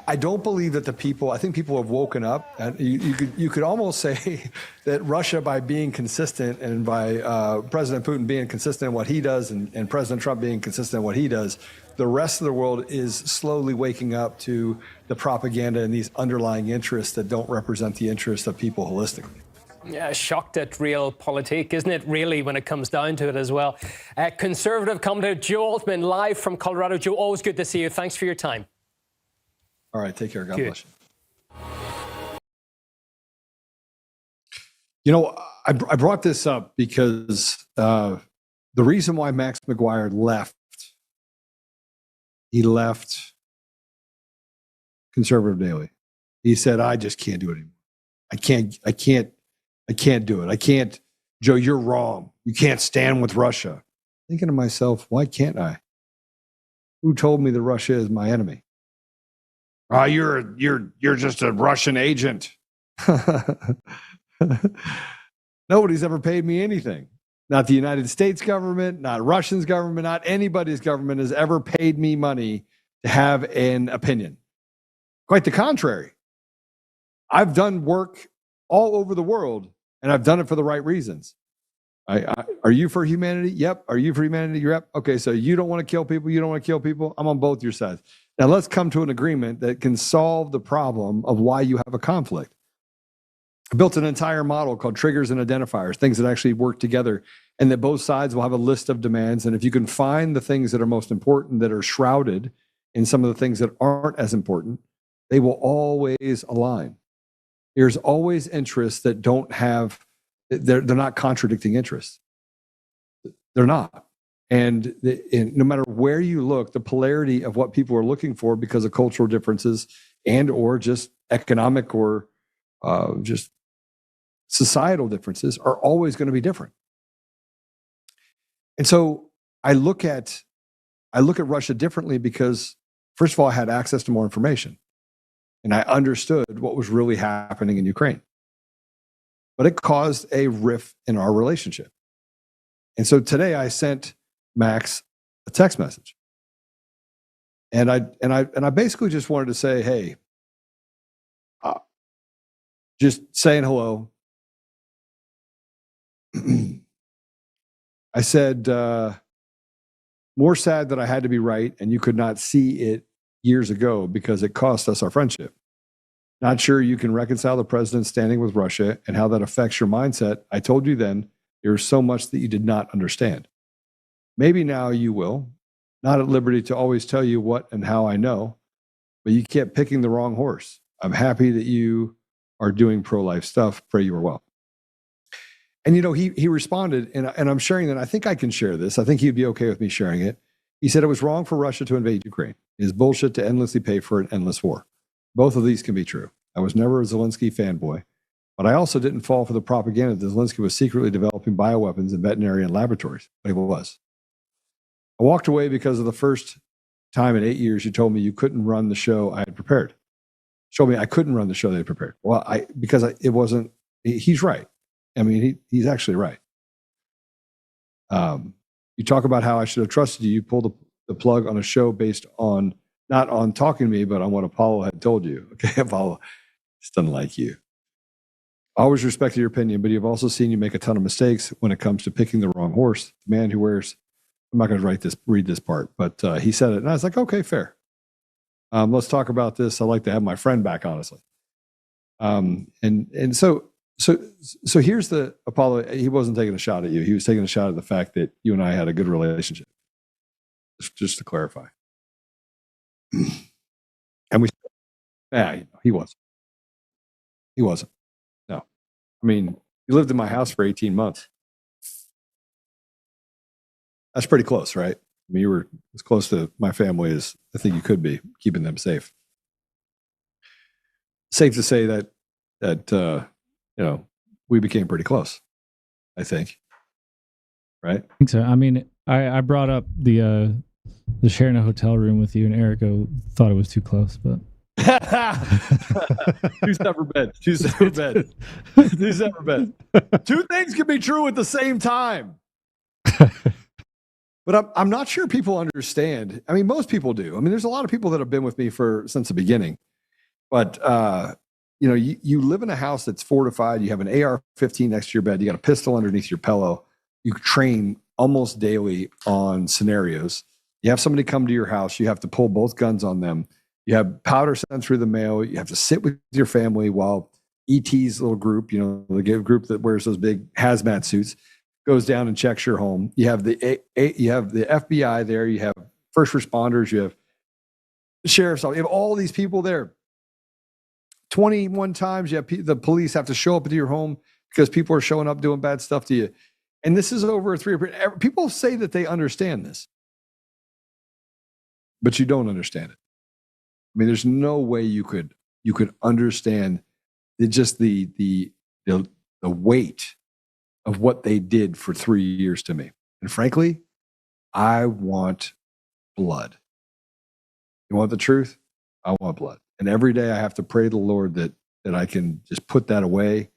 I don't believe that I think people have woken up. And you could almost say that Russia, by being consistent and by President Putin being consistent in what he does and President Trump being consistent in what he does, the rest of the world is slowly waking up to the propaganda and these underlying interests that don't represent the interests of people holistically. Yeah, shocked at realpolitik, isn't it, really, when it comes down to it as well? Conservative commentator Joe Altman, live from Colorado. Joe, always good to see you. Thanks for your time. All right, take care. God Good. bless you. You know, I brought this up because the reason why Max McGuire left, he left Conservative Daily. He said, I just can't do it anymore. I can't do it. I can't, Joe, you're wrong. You can't stand with Russia. Thinking to myself, why can't I? Who told me that Russia is my enemy? You're just a Russian agent. Nobody's ever paid me anything. Not the United States government, not Russia's government, not anybody's government has ever paid me money to have an opinion. Quite the contrary. I've done work all over the world, and I've done it for the right reasons. Are you for humanity? Yep. Are you for humanity? Yep. Okay, so you don't want to kill people. You don't want to kill people. I'm on both your sides. Now let's come to an agreement that can solve the problem of why you have a conflict. I built an entire model called triggers and identifiers, things that actually work together, and that both sides will have a list of demands. And if you can find the things that are most important that are shrouded in some of the things that aren't as important, they will always align. There's always interests that don't have, they're not contradicting interests. They're not. And no matter where you look, the polarity of what people are looking for because of cultural differences and or just economic or just societal differences are always going to be different. And so I look at Russia differently because, first of all, I had access to more information and I understood what was really happening in Ukraine. But it caused a rift in our relationship. And so today I sent Max a text message. And I basically just wanted to say, hey, just saying hello. I said, more sad that I had to be right and you could not see it years ago because it cost us our friendship. Not sure you can reconcile the president standing with Russia and how that affects your mindset. I told you then there's so much that you did not understand. Maybe now you will. Not at liberty to always tell you what and how I know, but you kept picking the wrong horse. I'm happy that you are doing pro-life stuff. Pray you are well. And, you know, he responded, and I'm sharing that. I think I can share this. I think he'd be okay with me sharing it. He said it was wrong for Russia to invade Ukraine. It is bullshit to endlessly pay for an endless war. Both of these can be true. I was never a Zelensky fanboy, but I also didn't fall for the propaganda that Zelensky was secretly developing bioweapons in veterinarian laboratories. But he was. I walked away because of the first time in 8 years you told me you couldn't run the show I had prepared. Showed me I couldn't run the show they had prepared. Well, it wasn't. He's right. I mean, he's actually right. You talk about how I should have trusted you. You pulled the plug on a show based on not on talking to me, but on what Apollo had told you. Okay, Apollo just doesn't like you. I always respected your opinion, but you've also seen you make a ton of mistakes when it comes to picking the wrong horse. The man who wears, I'm not going to read this part, but he said it, and I was like, okay, fair. Let's talk about this. I like to have my friend back, honestly. And so here's the Apollo. He wasn't taking a shot at you. He was taking a shot at the fact that you and I had a good relationship. Just to clarify. And he wasn't. He wasn't. No. I mean, he lived in my house for 18 months. That's pretty close, right? I mean, you were as close to my family as I think you could be, keeping them safe. Safe to say that we became pretty close, I think. Right? I think so. I mean, I brought up the sharing a hotel room with you, and Erica thought it was too close, but Two separate beds. Two separate beds. Two things can be true at the same time. But I'm not sure people understand. I mean, most people do. I mean, there's a lot of people that have been with me since the beginning. But you live in a house that's fortified. You have an AR-15 next to your bed. You got a pistol underneath your pillow. You train almost daily on scenarios. You have somebody come to your house. You have to pull both guns on them. You have powder sent through the mail. You have to sit with your family while ET's little group, the group that wears those big hazmat suits, goes down and checks your home. You have the FBI there. You have first responders. You have the sheriff's office. You have all these people there. 21 times, you have the police have to show up to your home because people are showing up doing bad stuff to you. And this is over 3 years. People say that they understand this, but you don't understand it. I mean, there's no way you could understand the weight of what they did for 3 years to me. And frankly, I want blood. You want the truth? I want blood. And every day I have to pray to the Lord that I can just put that away,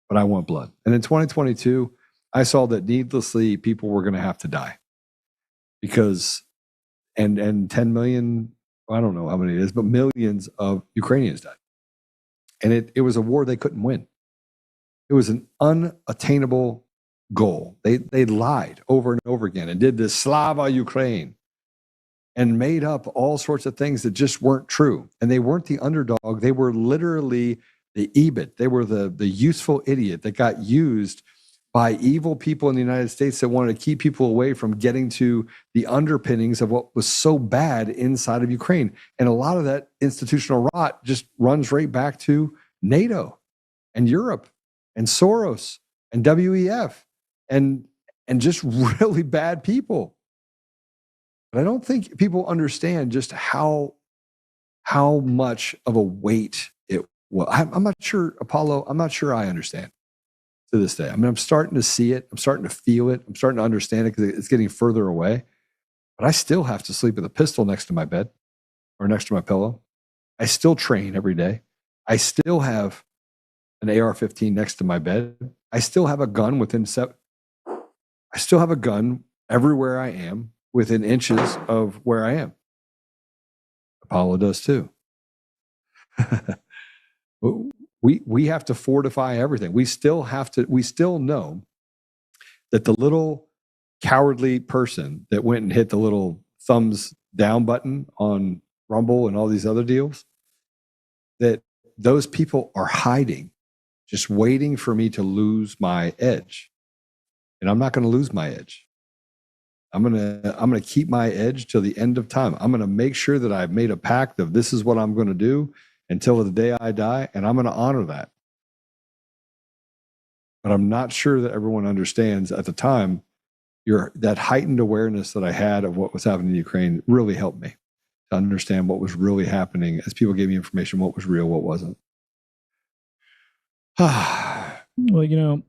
but I want blood. And in 2022, I saw that needlessly people were going to have to die because, and 10 million, I don't know how many it is, but millions of Ukrainians died. And it was a war they couldn't win. It was an unattainable goal. They lied over and over again and did this Slava Ukraine and made up all sorts of things that just weren't true. And they weren't the underdog. They were literally the EBIT. They were the useful idiot that got used by evil people in the United States that wanted to keep people away from getting to the underpinnings of what was so bad inside of Ukraine. And a lot of that institutional rot just runs right back to NATO and Europe and Soros and WEF and just really bad people. But I don't think people understand just how much of a weight it was. I'm not sure, Apollo, I'm not sure I understand to this day. I mean, I'm starting to see it. I'm starting to feel it. I'm starting to understand it because it's getting further away. But I still have to sleep with a pistol next to my bed or next to my pillow. I still train every day. I still have an AR-15 next to my bed. I still have a gun I still have a gun everywhere I am within inches of where I am. Apollo does too. We have to fortify everything. We still know that the little cowardly person that went and hit the little thumbs down button on Rumble and all these other deals, that those people are hiding, just waiting for me to lose my edge. And I'm not going to lose my edge. I'm gonna keep my edge till the end of time. I'm gonna make sure that I've made a pact of this is what I'm gonna do until the day I die, and I'm gonna honor that. But I'm not sure that everyone understands at the time. That heightened awareness that I had of what was happening in Ukraine really helped me to understand what was really happening as people gave me information, what was real, what wasn't. Well,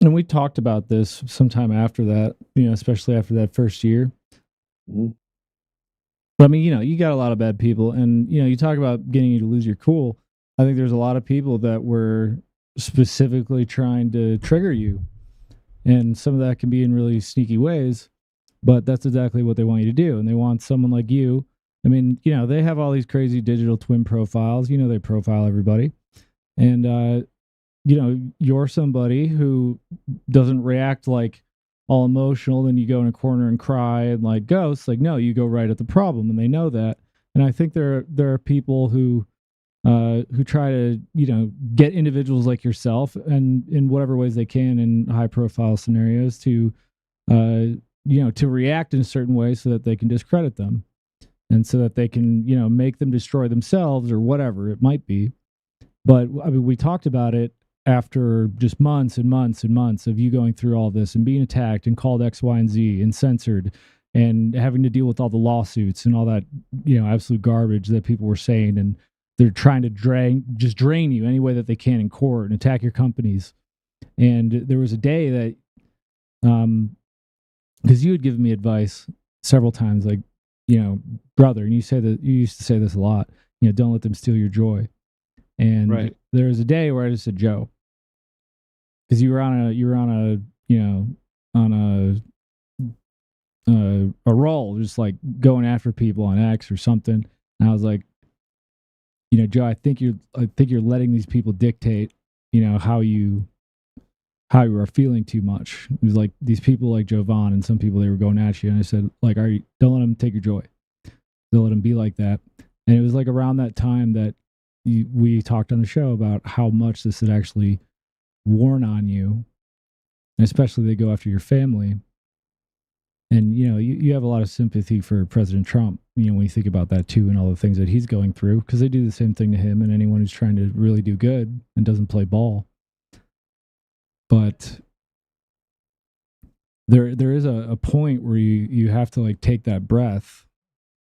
and we talked about this sometime after that, especially after that first year. Mm-hmm. But I mean, you got a lot of bad people, and you talk about getting you to lose your cool. I think there's a lot of people that were specifically trying to trigger you, and some of that can be in really sneaky ways. But that's exactly what they want you to do, and they want someone like you. I mean, they have all these crazy digital twin profiles. They profile everybody, and you're somebody who doesn't react like all emotional, then you go in a corner and cry and like ghosts. Like, no, you go right at the problem, and they know that. And I think there are people who try to, get individuals like yourself and in whatever ways they can in high profile scenarios to react in a certain way so that they can discredit them and so that they can, make them destroy themselves or whatever it might be. But I mean, we talked about it after just months and months and months of you going through all this and being attacked and called X, Y, and Z and censored and having to deal with all the lawsuits and all that, absolute garbage that people were saying. And they're trying to drain you any way that they can in court and attack your companies. And there was a day that, because you had given me advice several times, like, brother, and you used to say this a lot, don't let them steal your joy. And right. There was a day where I just said, Joe, because you were on a roll, just like going after people on X or something. And I was like, Joe, I think you're letting these people dictate, how you how you were feeling too much. It was like these people like Jovan and some people, they were going at you. And I said, like, don't let them take your joy. Don't let them be like that. And it was like around that time that we talked on the show about how much this had actually worn on you. And especially they go after your family. And, you have a lot of sympathy for President Trump, when you think about that too and all the things that he's going through, because they do the same thing to him and anyone who's trying to really do good and doesn't play ball. But there is a point where you have to like take that breath.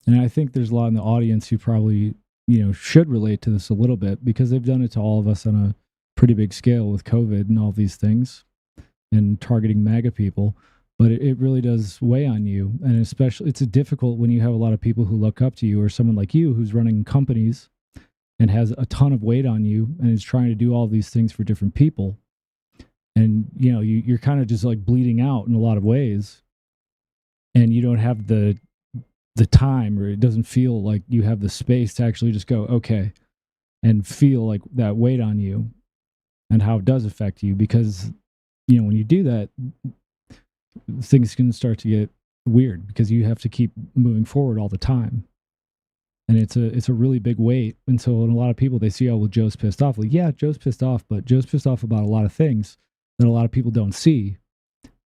And I think there's a lot in the audience who probably, should relate to this a little bit because they've done it to all of us on a pretty big scale with COVID and all these things and targeting MAGA people. But it really does weigh on you. And especially it's difficult when you have a lot of people who look up to you or someone like you who's running companies and has a ton of weight on you and is trying to do all these things for different people. And, you're kind of just like bleeding out in a lot of ways. And you don't have the time, or it doesn't feel like you have the space to actually just go, okay, and feel like that weight on you and how it does affect you. Because, when you do that, things can start to get weird because you have to keep moving forward all the time. And it's a really big weight. And so in a lot of people, they see, oh, well, Joe's pissed off. Like, yeah, Joe's pissed off, but Joe's pissed off about a lot of things that a lot of people don't see.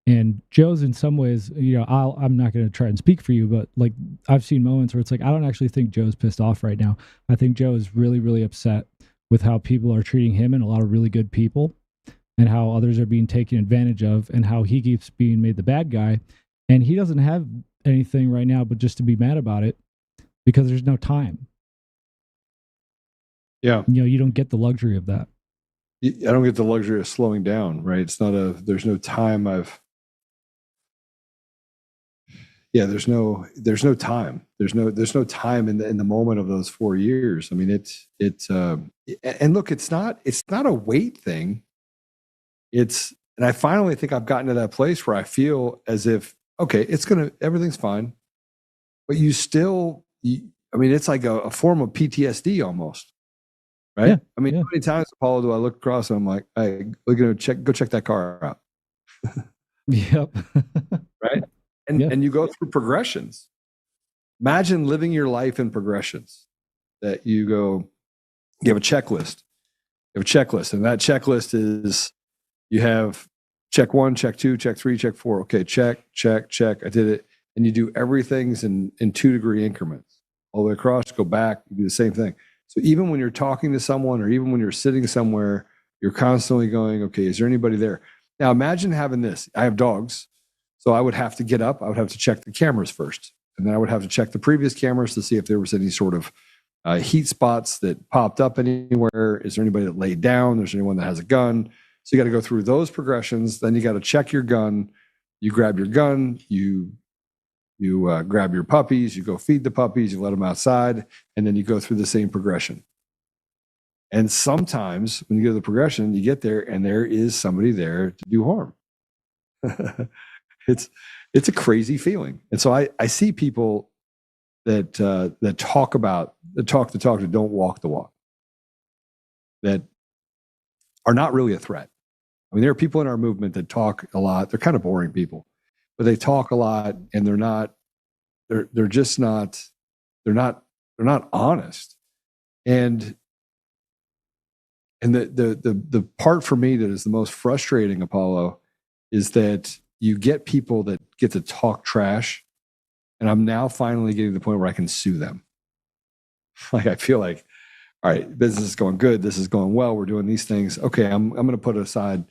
And Joe's in some ways, I'm not going to try and speak for you, but like I've seen moments where it's like, I don't actually think Joe's pissed off right now. I think Joe is really, really upset with how people are treating him and a lot of really good people and how others are being taken advantage of and how he keeps being made the bad guy. And he doesn't have anything right now, but just to be mad about it because there's no time. Yeah. You don't get the luxury of that. I don't get the luxury of slowing down, right? There's no time there's no time. There's no time in the moment of those 4 years. I mean, and look, it's not a weight thing. And I finally think I've gotten to that place where I feel as if, okay, everything's fine, but it's like a form of PTSD almost. Right. Yeah, I mean, how many times, Apollo, do I look across and I'm like, hey, go check that car out. Yep. Right. And you go through progressions. Imagine living your life in progressions that you have a checklist. And that checklist is you have check 1, check 2, check 3, check 4. Okay. Check. I did it. And you do everything's in 2-degree increments all the way across, go back, you do the same thing. So even when you're talking to someone or even when you're sitting somewhere, you're constantly going, okay, is there anybody there? Now imagine having this. I have dogs. So I would have to get up. I would have to check the cameras first. And then I would have to check the previous cameras to see if there was any sort of heat spots that popped up anywhere. Is there anybody that laid down? Is there anyone that has a gun? So you got to go through those progressions. Then you got to check your gun. You grab your gun. You grab your puppies, you go feed the puppies, you let them outside, and then you go through the same progression. And sometimes when you go to the progression, you get there and there is somebody there to do harm. It's a crazy feeling. And so I see people that talk the talk, that don't walk the walk, that are not really a threat. I mean, there are people in our movement that talk a lot. They're kind of boring people. But they talk a lot and they're not honest. And the part for me that is the most frustrating, Apollo, is that you get people that get to talk trash. And I'm now finally getting to the point where I can sue them. Like, I feel like, all right, business is going good. This is going well. We're doing these things. Okay. I'm going to put aside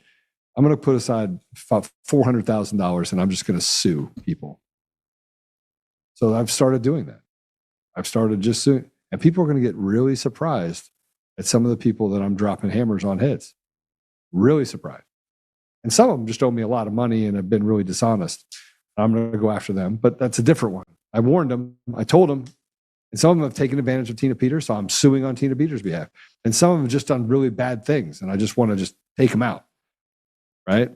$400,000 and I'm just going to sue people. So I've started doing that. I've started just suing. And people are going to get really surprised at some of the people that I'm dropping hammers on heads. Really surprised. And some of them just owe me a lot of money and have been really dishonest. I'm going to go after them, but that's a different one. I warned them. I told them. And some of them have taken advantage of Tina Peters, so I'm suing on Tina Peters' behalf. And some of them have just done really bad things, and I just want to just take them out. Right?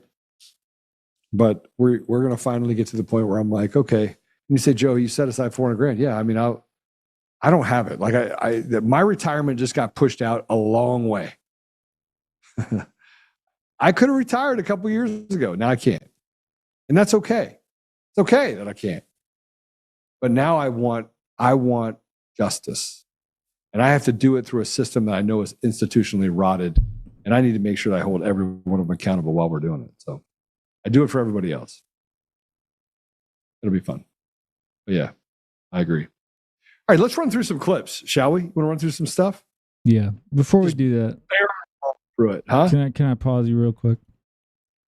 But we're going to finally get to the point where I'm like, okay. And you say, Joe, you set aside $400,000. Yeah, I mean, I don't have it. Like my retirement just got pushed out a long way. I could have retired a couple years ago. Now I can't. And that's okay. It's okay that I can't. But now I want justice. And I have to do it through a system that I know is institutionally rotted. And I need to make sure that I hold every one of them accountable while we're doing it. So I do it for everybody else. It'll be fun. But yeah, I agree. All right, let's run through some clips, shall we? Want to run through some stuff? Yeah. Before we do that, through it, huh? Can I pause you real quick?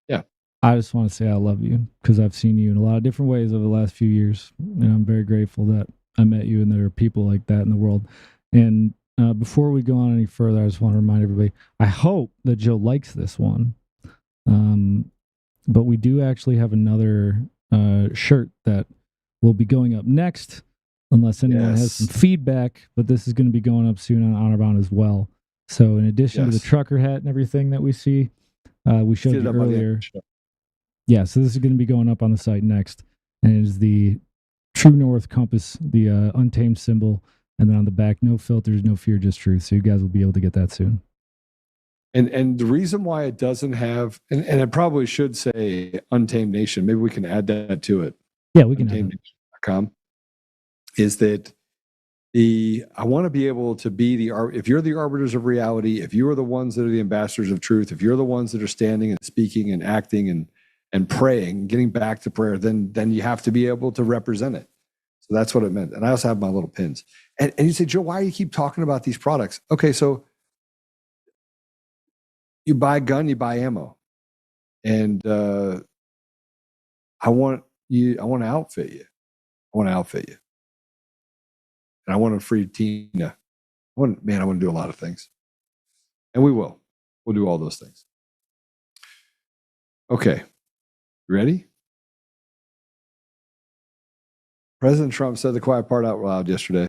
Yeah. I just want to say I love you because I've seen you in a lot of different ways over the last few years, and I'm very grateful that I met you and there are people like that in the world. And before we go on any further, I just want to remind everybody, I hope that Joe likes this one. But we do actually have another shirt that will be going up next, unless anyone has some feedback, but this is going to be going up soon on Honor Bound as well. So in addition to the trucker hat and everything that we see, we showed you earlier. Yeah, so this is going to be going up on the site next. And it is the True North compass, the Untamed symbol. And then on the back, no filters, no fear, just truth. So you guys will be able to get that soon. And the reason why it doesn't have, and it probably should say Untamed Nation, maybe we can add that to it. Yeah, we can. UntamedNation.com, is that I want to be able to be if you're the arbiters of reality, if you are the ones that are the ambassadors of truth, if you're the ones that are standing and speaking and acting and praying, getting back to prayer, then you have to be able to represent it. So that's what it meant. And I also have my little pins. And you say, Joe, why do you keep talking about these products? Okay, so you buy a gun, you buy ammo. And I want to outfit you. I want to outfit you. And I want to free Tina. I want to do a lot of things. And we will. We'll do all those things. Okay. You ready? President Trump said the quiet part out loud yesterday.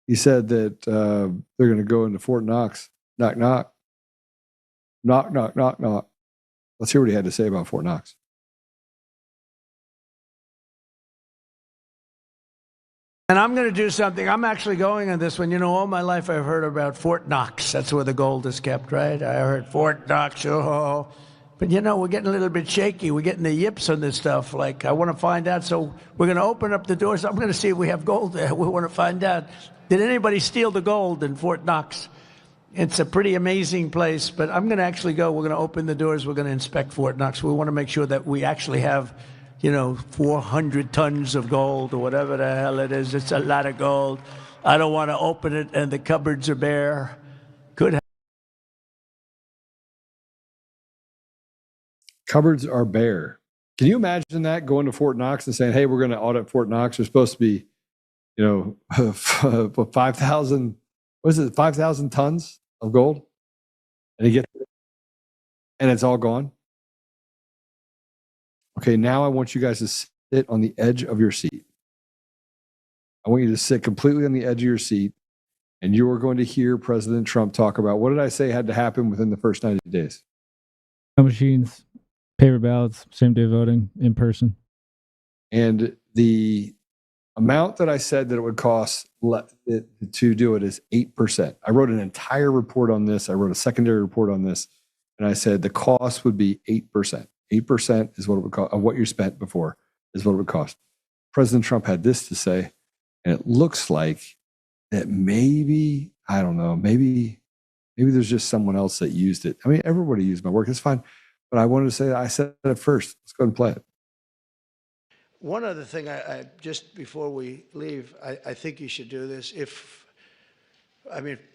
He said that they're going to go into Fort Knox. Knock, knock. Knock, knock, knock, knock. Let's hear what he had to say about Fort Knox. And I'm going to do something. I'm actually going on this one. You know, all my life I've heard about Fort Knox. That's where the gold is kept, right? I heard Fort Knox. Oh. But, you know, we're getting a little bit shaky. We're getting the yips on this stuff. Like, I want to find out. So we're going to open up the doors. I'm going to see if we have gold there. We want to find out. Did anybody steal the gold in Fort Knox? It's a pretty amazing place. But I'm going to actually go. We're going to open the doors. We're going to inspect Fort Knox. We want to make sure that we actually have, 400 tons of gold or whatever the hell it is. It's a lot of gold. I don't want to open it and the cupboards are bare. Could have. Cupboards are bare. Can you imagine that, going to Fort Knox and saying, hey, we're going to audit Fort Knox. There's supposed to be, 5,000, what is it, 5,000 tons of gold? And it's all gone. Okay, now I want you guys to sit on the edge of your seat. I want you to sit completely on the edge of your seat, and you are going to hear President Trump talk about, what did I say had to happen within the first 90 days? Machines, paper ballots, same-day voting, in person. And the amount that I said that it would cost to do it is 8%. I wrote an entire report on this. I wrote a secondary report on this, and I said the cost would be 8%. 8% is what it would cost of what you spent before is what it would cost. President Trump had this to say, and it looks like that maybe, I don't know, maybe there's just someone else that used it. I mean, everybody used my work. It's fine. But I wanted to say that I said it first. Let's go ahead and play it. One other thing, I just before we leave, I think you should do this.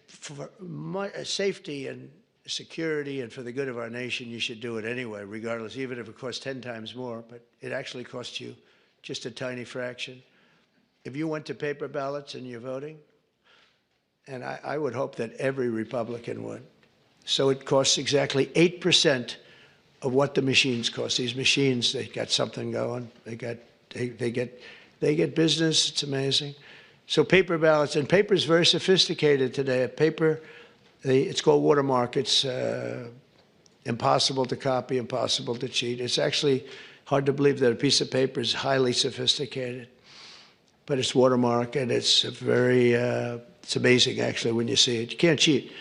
For my safety and security and for the good of our nation, you should do it anyway, regardless, even if it costs 10 times more, but it actually costs you just a tiny fraction. If you went to paper ballots and you're voting, and I would hope that every Republican would, so it costs exactly 8% of what the machines cost. These machines, they got something going. They get business. It's amazing. So paper ballots, and paper is very sophisticated today. It's called watermark. It's impossible to copy, impossible to cheat. It's actually hard to believe that a piece of paper is highly sophisticated, but it's watermark, and it's it's amazing actually when you see it. You can't cheat.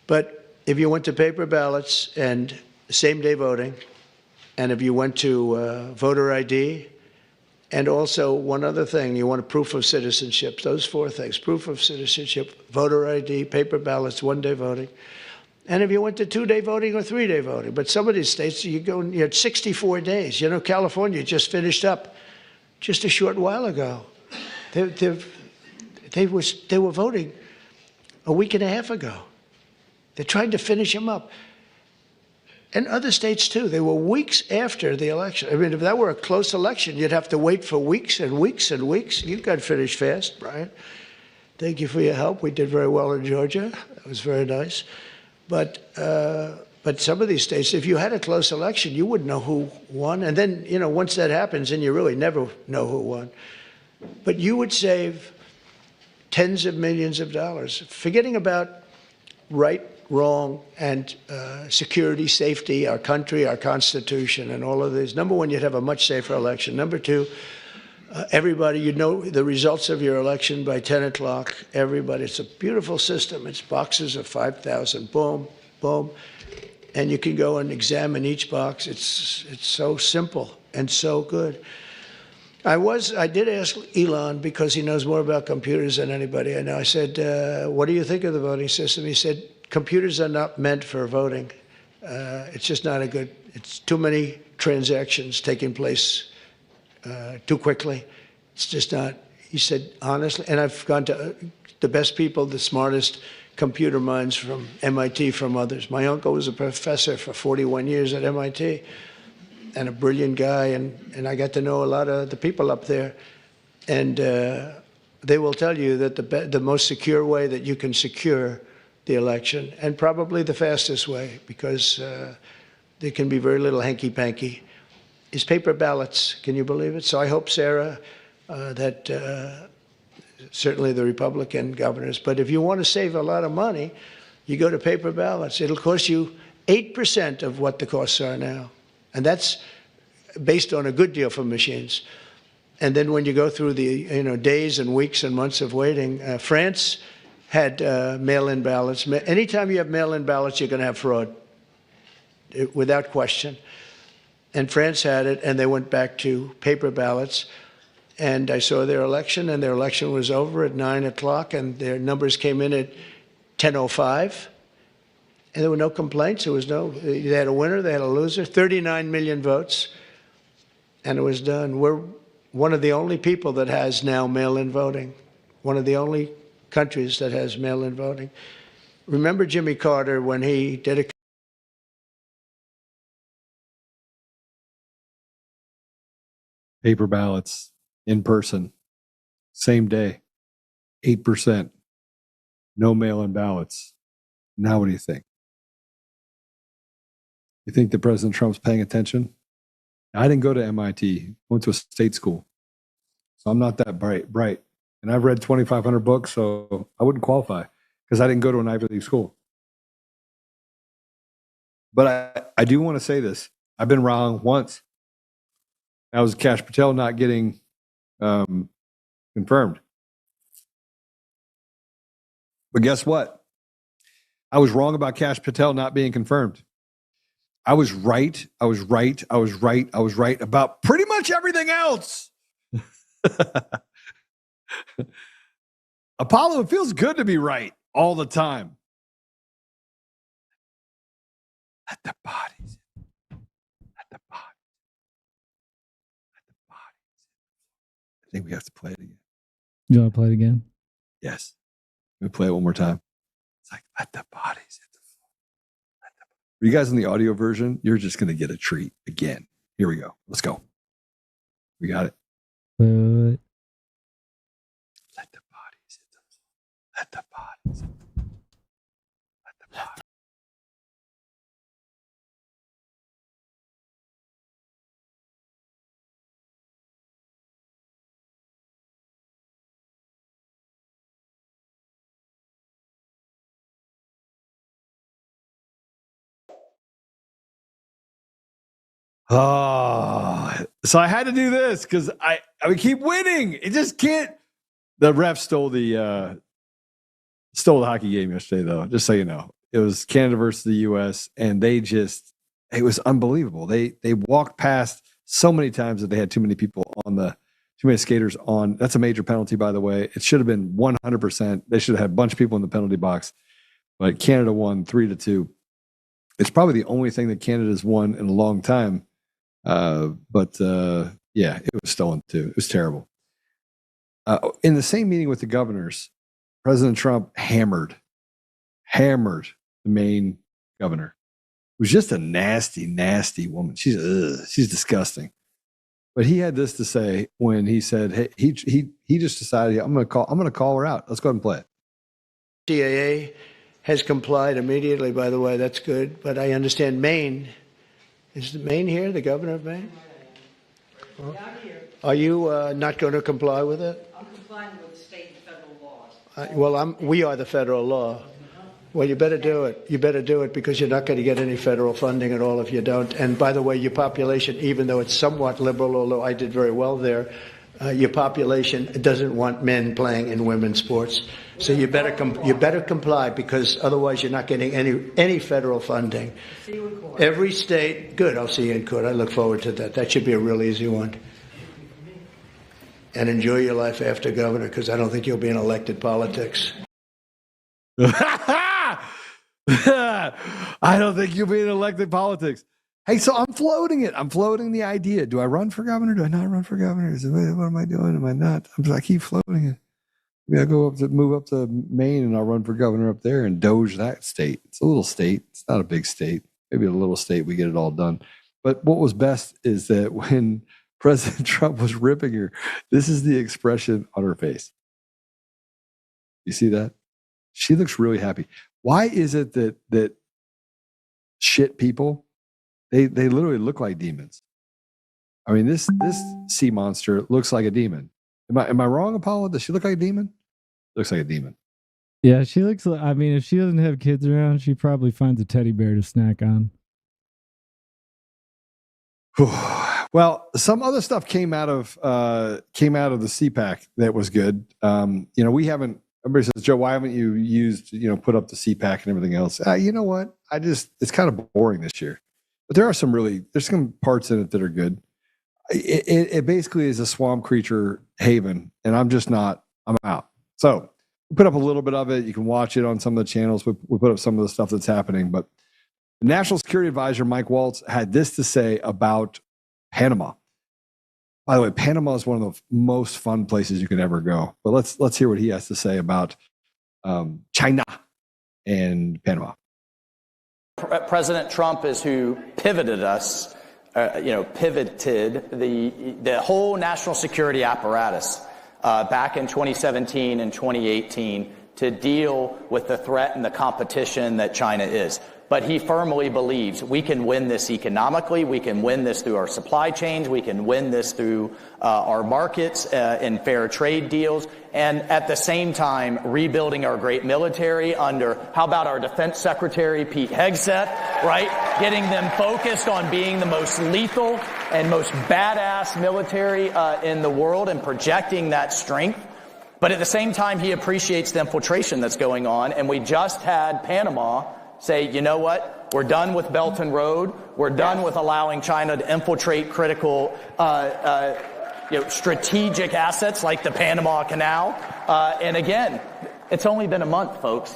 But if you went to paper ballots and same-day voting, and if you went to voter ID, and also one other thing, you want a proof of citizenship. Those four things: proof of citizenship, voter ID, paper ballots, one-day voting. And if you went to 2-day voting or 3-day voting. But some of these states, you had 64 days. You know, California just finished up just a short while ago. They were voting a week and a half ago. They're trying to finish them up. And other states, too. They were weeks after the election. I mean, if that were a close election, you'd have to wait for weeks and weeks and weeks. You got finished fast, Brian. Thank you for your help. We did very well in Georgia. That was very nice. But some of these states, if you had a close election, you wouldn't know who won. And then, you know, once that happens, then you really never know who won. But you would save tens of millions of dollars, forgetting about right, wrong, and security, safety, our country, our Constitution, and all of these. Number one, you'd have a much safer election. Number two, everybody, you'd know the results of your election by 10 o'clock. Everybody, it's a beautiful system. It's boxes of 5,000, boom, boom. And you can go and examine each box. It's so simple and so good. I did ask Elon, because he knows more about computers than anybody I know. I said, what do you think of the voting system? He said, computers are not meant for voting. It's just not a good, it's too many transactions taking place too quickly. It's just not, he said, honestly, and I've gone to the best people, the smartest computer minds from MIT, from others. My uncle was a professor for 41 years at MIT and a brilliant guy, and I got to know a lot of the people up there. And they will tell you that the most secure way that you can secure the election, and probably the fastest way, because there can be very little hanky-panky, is paper ballots. Can you believe it? So I hope, Sarah, that certainly the Republican governors, but if you want to save a lot of money, you go to paper ballots. It'll cost you 8% of what the costs are now. And that's based on a good deal for machines. And then when you go through the days and weeks and months of waiting, France had mail-in ballots. Anytime you have mail-in ballots, you're going to have fraud, without question. And France had it, and they went back to paper ballots. And I saw their election, and their election was over at 9 o'clock, and their numbers came in at 10:05. And there were no complaints. There was no, they had a winner, they had a loser, 39 million votes, and it was done. We're one of the only people that has now mail-in voting, one of the only countries that has mail-in voting. Remember Jimmy Carter when he did a paper ballots in person, same day, 8%, no mail-in ballots. Now what do you think? You think that President Trump's paying attention? I didn't go to MIT. I went to a state school. So I'm not that bright. And I've read 2,500 books, so I wouldn't qualify because I didn't go to an Ivy League school. But I do want to say this. I've been wrong once. That was Kash Patel not getting confirmed. But guess what? I was wrong about Kash Patel not being confirmed. I was right about pretty much everything else. Apollo, it feels good to be right all the time. Let the bodies. I think we have to play it again. You want to play it again? Yes. Let me play it one more time. It's like, let the bodies hit the floor. For you guys in the audio version, you're just going to get a treat again. Here we go. Let's go. We got it. Wait. Let the bodies hit the floor. Let the bodies hit the floor. Let the bodies. Oh, so I had to do this because I would keep winning. It just can't. The ref stole the hockey game yesterday, though. Just so you know, It was Canada versus the U.S., and it was unbelievable. They walked past so many times that they had too many skaters on. That's a major penalty, by the way. It should have been 100%. They should have had a bunch of people in the penalty box. But Canada won 3-2. It's probably the only thing that Canada's won in a long time. But it was stolen too. It was terrible. In the same meeting with the governors, President Trump hammered the Maine governor, who's just a nasty, nasty woman. She's disgusting. But he had this to say when he said, "Hey, he just decided I'm going to call her out. Let's go ahead and play it." CAA has complied immediately. By the way, that's good. But I understand Maine. Is Maine here? The governor of Maine? Are you not going to comply with it? I'm complying with state and federal laws. We are the federal law. Well, you better do it. You better do it because you're not going to get any federal funding at all if you don't. And by the way, your population, even though it's somewhat liberal, although I did very well there, your population doesn't want men playing in women's sports. So you better comply because otherwise you're not getting any federal funding. See you in court. Every state, good. I'll see you in court. I look forward to that. That should be a real easy one. And enjoy your life after governor because I don't think you'll be in elected politics. I don't think you'll be in elected politics. Hey, so I'm floating it. I'm floating the idea. Do I run for governor? Do I not run for governor? What am I doing? Am I not? I keep floating it. Maybe I'll move up to Maine and I'll run for governor up there and doge that state. It's a little state. It's not a big state. Maybe a little state. We get it all done. But what was best is that when President Trump was ripping her, this is the expression on her face. You see that? She looks really happy. Why is it that shit people, they literally look like demons? I mean, this sea monster looks like a demon. Am I wrong, Apollo? Does she look like a demon? Looks like a demon. Yeah, she looks like, I mean, if she doesn't have kids around, she probably finds a teddy bear to snack on. Well, some other stuff came out of the CPAC that was good. We haven't. Everybody says, Joe, why haven't you put up the CPAC and everything else? You know what? It's kind of boring this year. But there's some parts in it that are good. It basically is a swamp creature haven, and I'm out. So we put up a little bit of it. You can watch it on some of the channels. We put up some of the stuff that's happening. But the National Security Advisor, Mike Waltz, had this to say about Panama. By the way, Panama is one of the most fun places you can ever go. But let's hear what he has to say about China and Panama. President Trump is who pivoted us, pivoted the whole national security apparatus back in 2017 and 2018 to deal with the threat and the competition that China is. But he firmly believes we can win this economically, we can win this through our supply chains, we can win this through our markets and fair trade deals, and at the same time rebuilding our great military under, how about our Defense Secretary, Pete Hegseth, right? Getting them focused on being the most lethal and most badass military in the world and projecting that strength. But at the same time, he appreciates the infiltration that's going on, and we just had Panama say, you know what, we're done with Belt and Road. We're done with allowing China to infiltrate critical strategic assets like the Panama Canal. And again, it's only been a month, folks.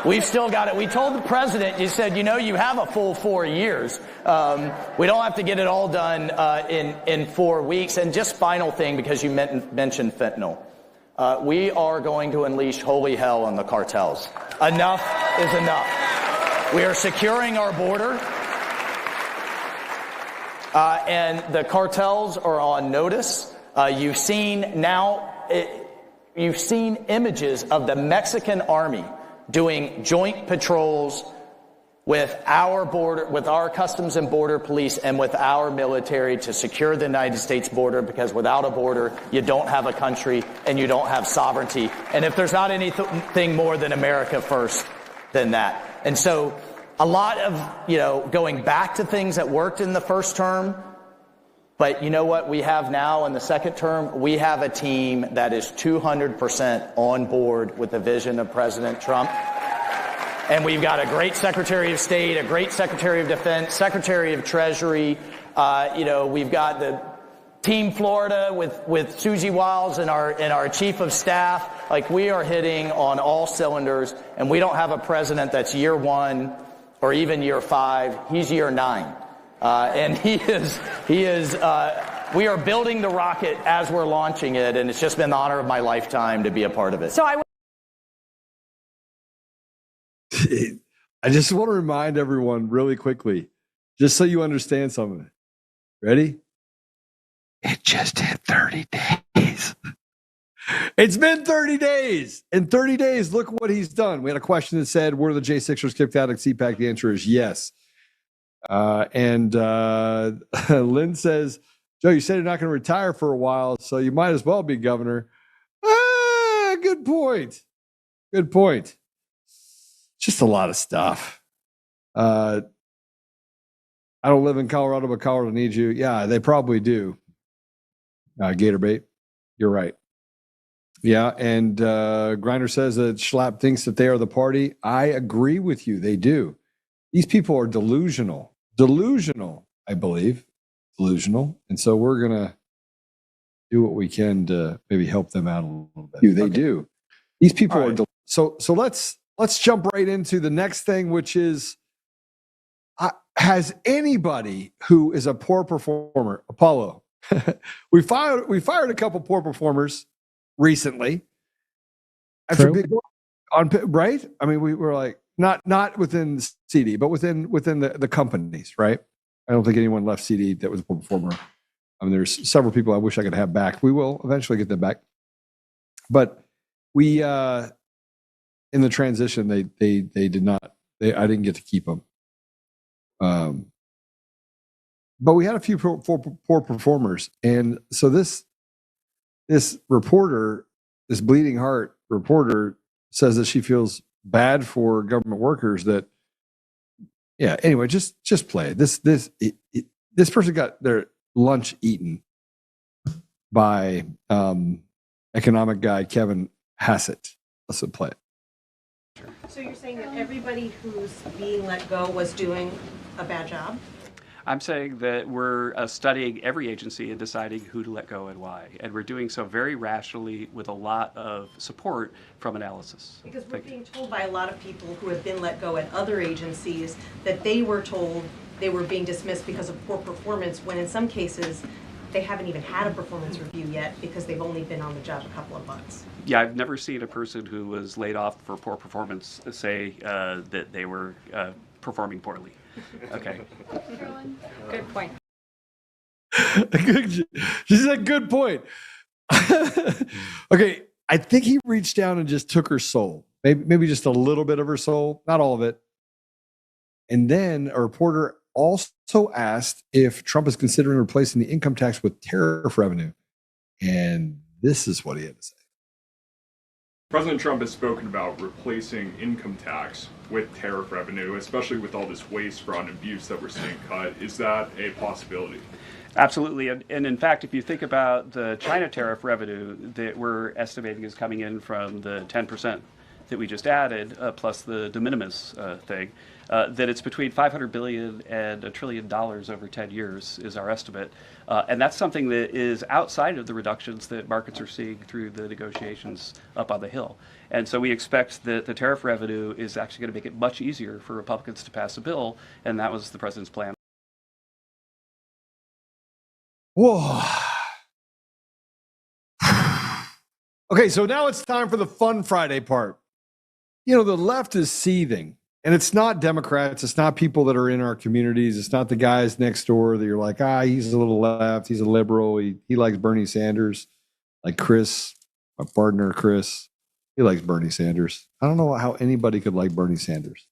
We've still got it. We told the president, you said, you have a full 4 years. We don't have to get it all done in 4 weeks. And just final thing, because you mentioned fentanyl. We are going to unleash holy hell on the cartels. Enough is enough. We are securing our border. And the cartels are on notice. You've seen images of the Mexican army doing joint patrols with our Customs and Border Police and with our military to secure the United States border, because without a border, you don't have a country and you don't have sovereignty. And if there's not anything more than America first than that. And so a lot of, going back to things that worked in the first term. But you know what we have now in the second term? We have a team that is 200% on board with the vision of President Trump. And we've got a great Secretary of State, a great Secretary of Defense, Secretary of Treasury. We've got the Team Florida with Susie Wiles and our Chief of Staff. Like, we are hitting on all cylinders, and we don't have a president that's year 1 or even year 5. He's year 9. And we are building the rocket as we're launching it, and it's just been the honor of my lifetime to be a part of it. I just want to remind everyone really quickly, just so you understand some of it. Ready? It just hit 30 days. It's been 30 days. In 30 days, look what he's done. We had a question that said, were the J6ers kicked out of CPAC? The answer is yes. And Lynn says, Joe, you said you're not going to retire for a while, so you might as well be governor. Good point. Good point. Just a lot of stuff. I don't live in Colorado, but Colorado needs you. Yeah, they probably do. Gator bait. You're right. Yeah, and Griner says that Schlapp thinks that they are the party. I agree with you. They do. These people are delusional. Delusional, I believe. Delusional. And so we're going to do what we can to maybe help them out a little bit. They do. These people are so let's jump right into the next thing, which is, has anybody who is a poor performer, Apollo, we fired a couple poor performers recently. After big, right? I mean, we were like, not within CD, but within the companies, right? I don't think anyone left CD that was a poor performer. I mean, there's several people I wish I could have back. We will eventually get them back. But we, in the transition, they did not. I didn't get to keep them. But we had a few poor performers, and so this reporter, this bleeding heart reporter, says that she feels bad for government workers. That, yeah. Anyway, just play it. This person got their lunch eaten by economic guy Kevin Hassett. Let's play it. So you're saying that everybody who's being let go was doing a bad job? I'm saying that we're studying every agency and deciding who to let go and why. And we're doing so very rationally with a lot of support from analysis. Because we're being told by a lot of people who have been let go at other agencies that they were told they were being dismissed because of poor performance, when in some cases they haven't even had a performance review yet because they've only been on the job a couple of months. Yeah, I've never seen a person who was laid off for poor performance say that they were performing poorly. Okay. Good point. She said, good point. Okay, I think he reached down and just took her soul. Maybe just a little bit of her soul, not all of it. And then a reporter also asked if Trump is considering replacing the income tax with tariff revenue. And this is what he had to say. President Trump has spoken about replacing income tax with tariff revenue, especially with all this waste, fraud, and abuse that we're seeing cut. Is that a possibility? Absolutely. And in fact, if you think about the China tariff revenue that we're estimating is coming in from the 10% that we just added, plus the de minimis thing, that it's between $500 billion and $1 trillion over 10 years is our estimate. And that's something that is outside of the reductions that markets are seeing through the negotiations up on the Hill. And so we expect that the tariff revenue is actually going to make it much easier for Republicans to pass a bill, and that was the president's plan. Whoa. Okay, so now it's time for the fun Friday part. You know, the left is seething, and it's not Democrats. It's not people that are in our communities. It's not the guys next door that you're like, he's a little left. He's a liberal. He likes Bernie Sanders. Like Chris, my partner, Chris, he likes Bernie Sanders. I don't know how anybody could like Bernie Sanders.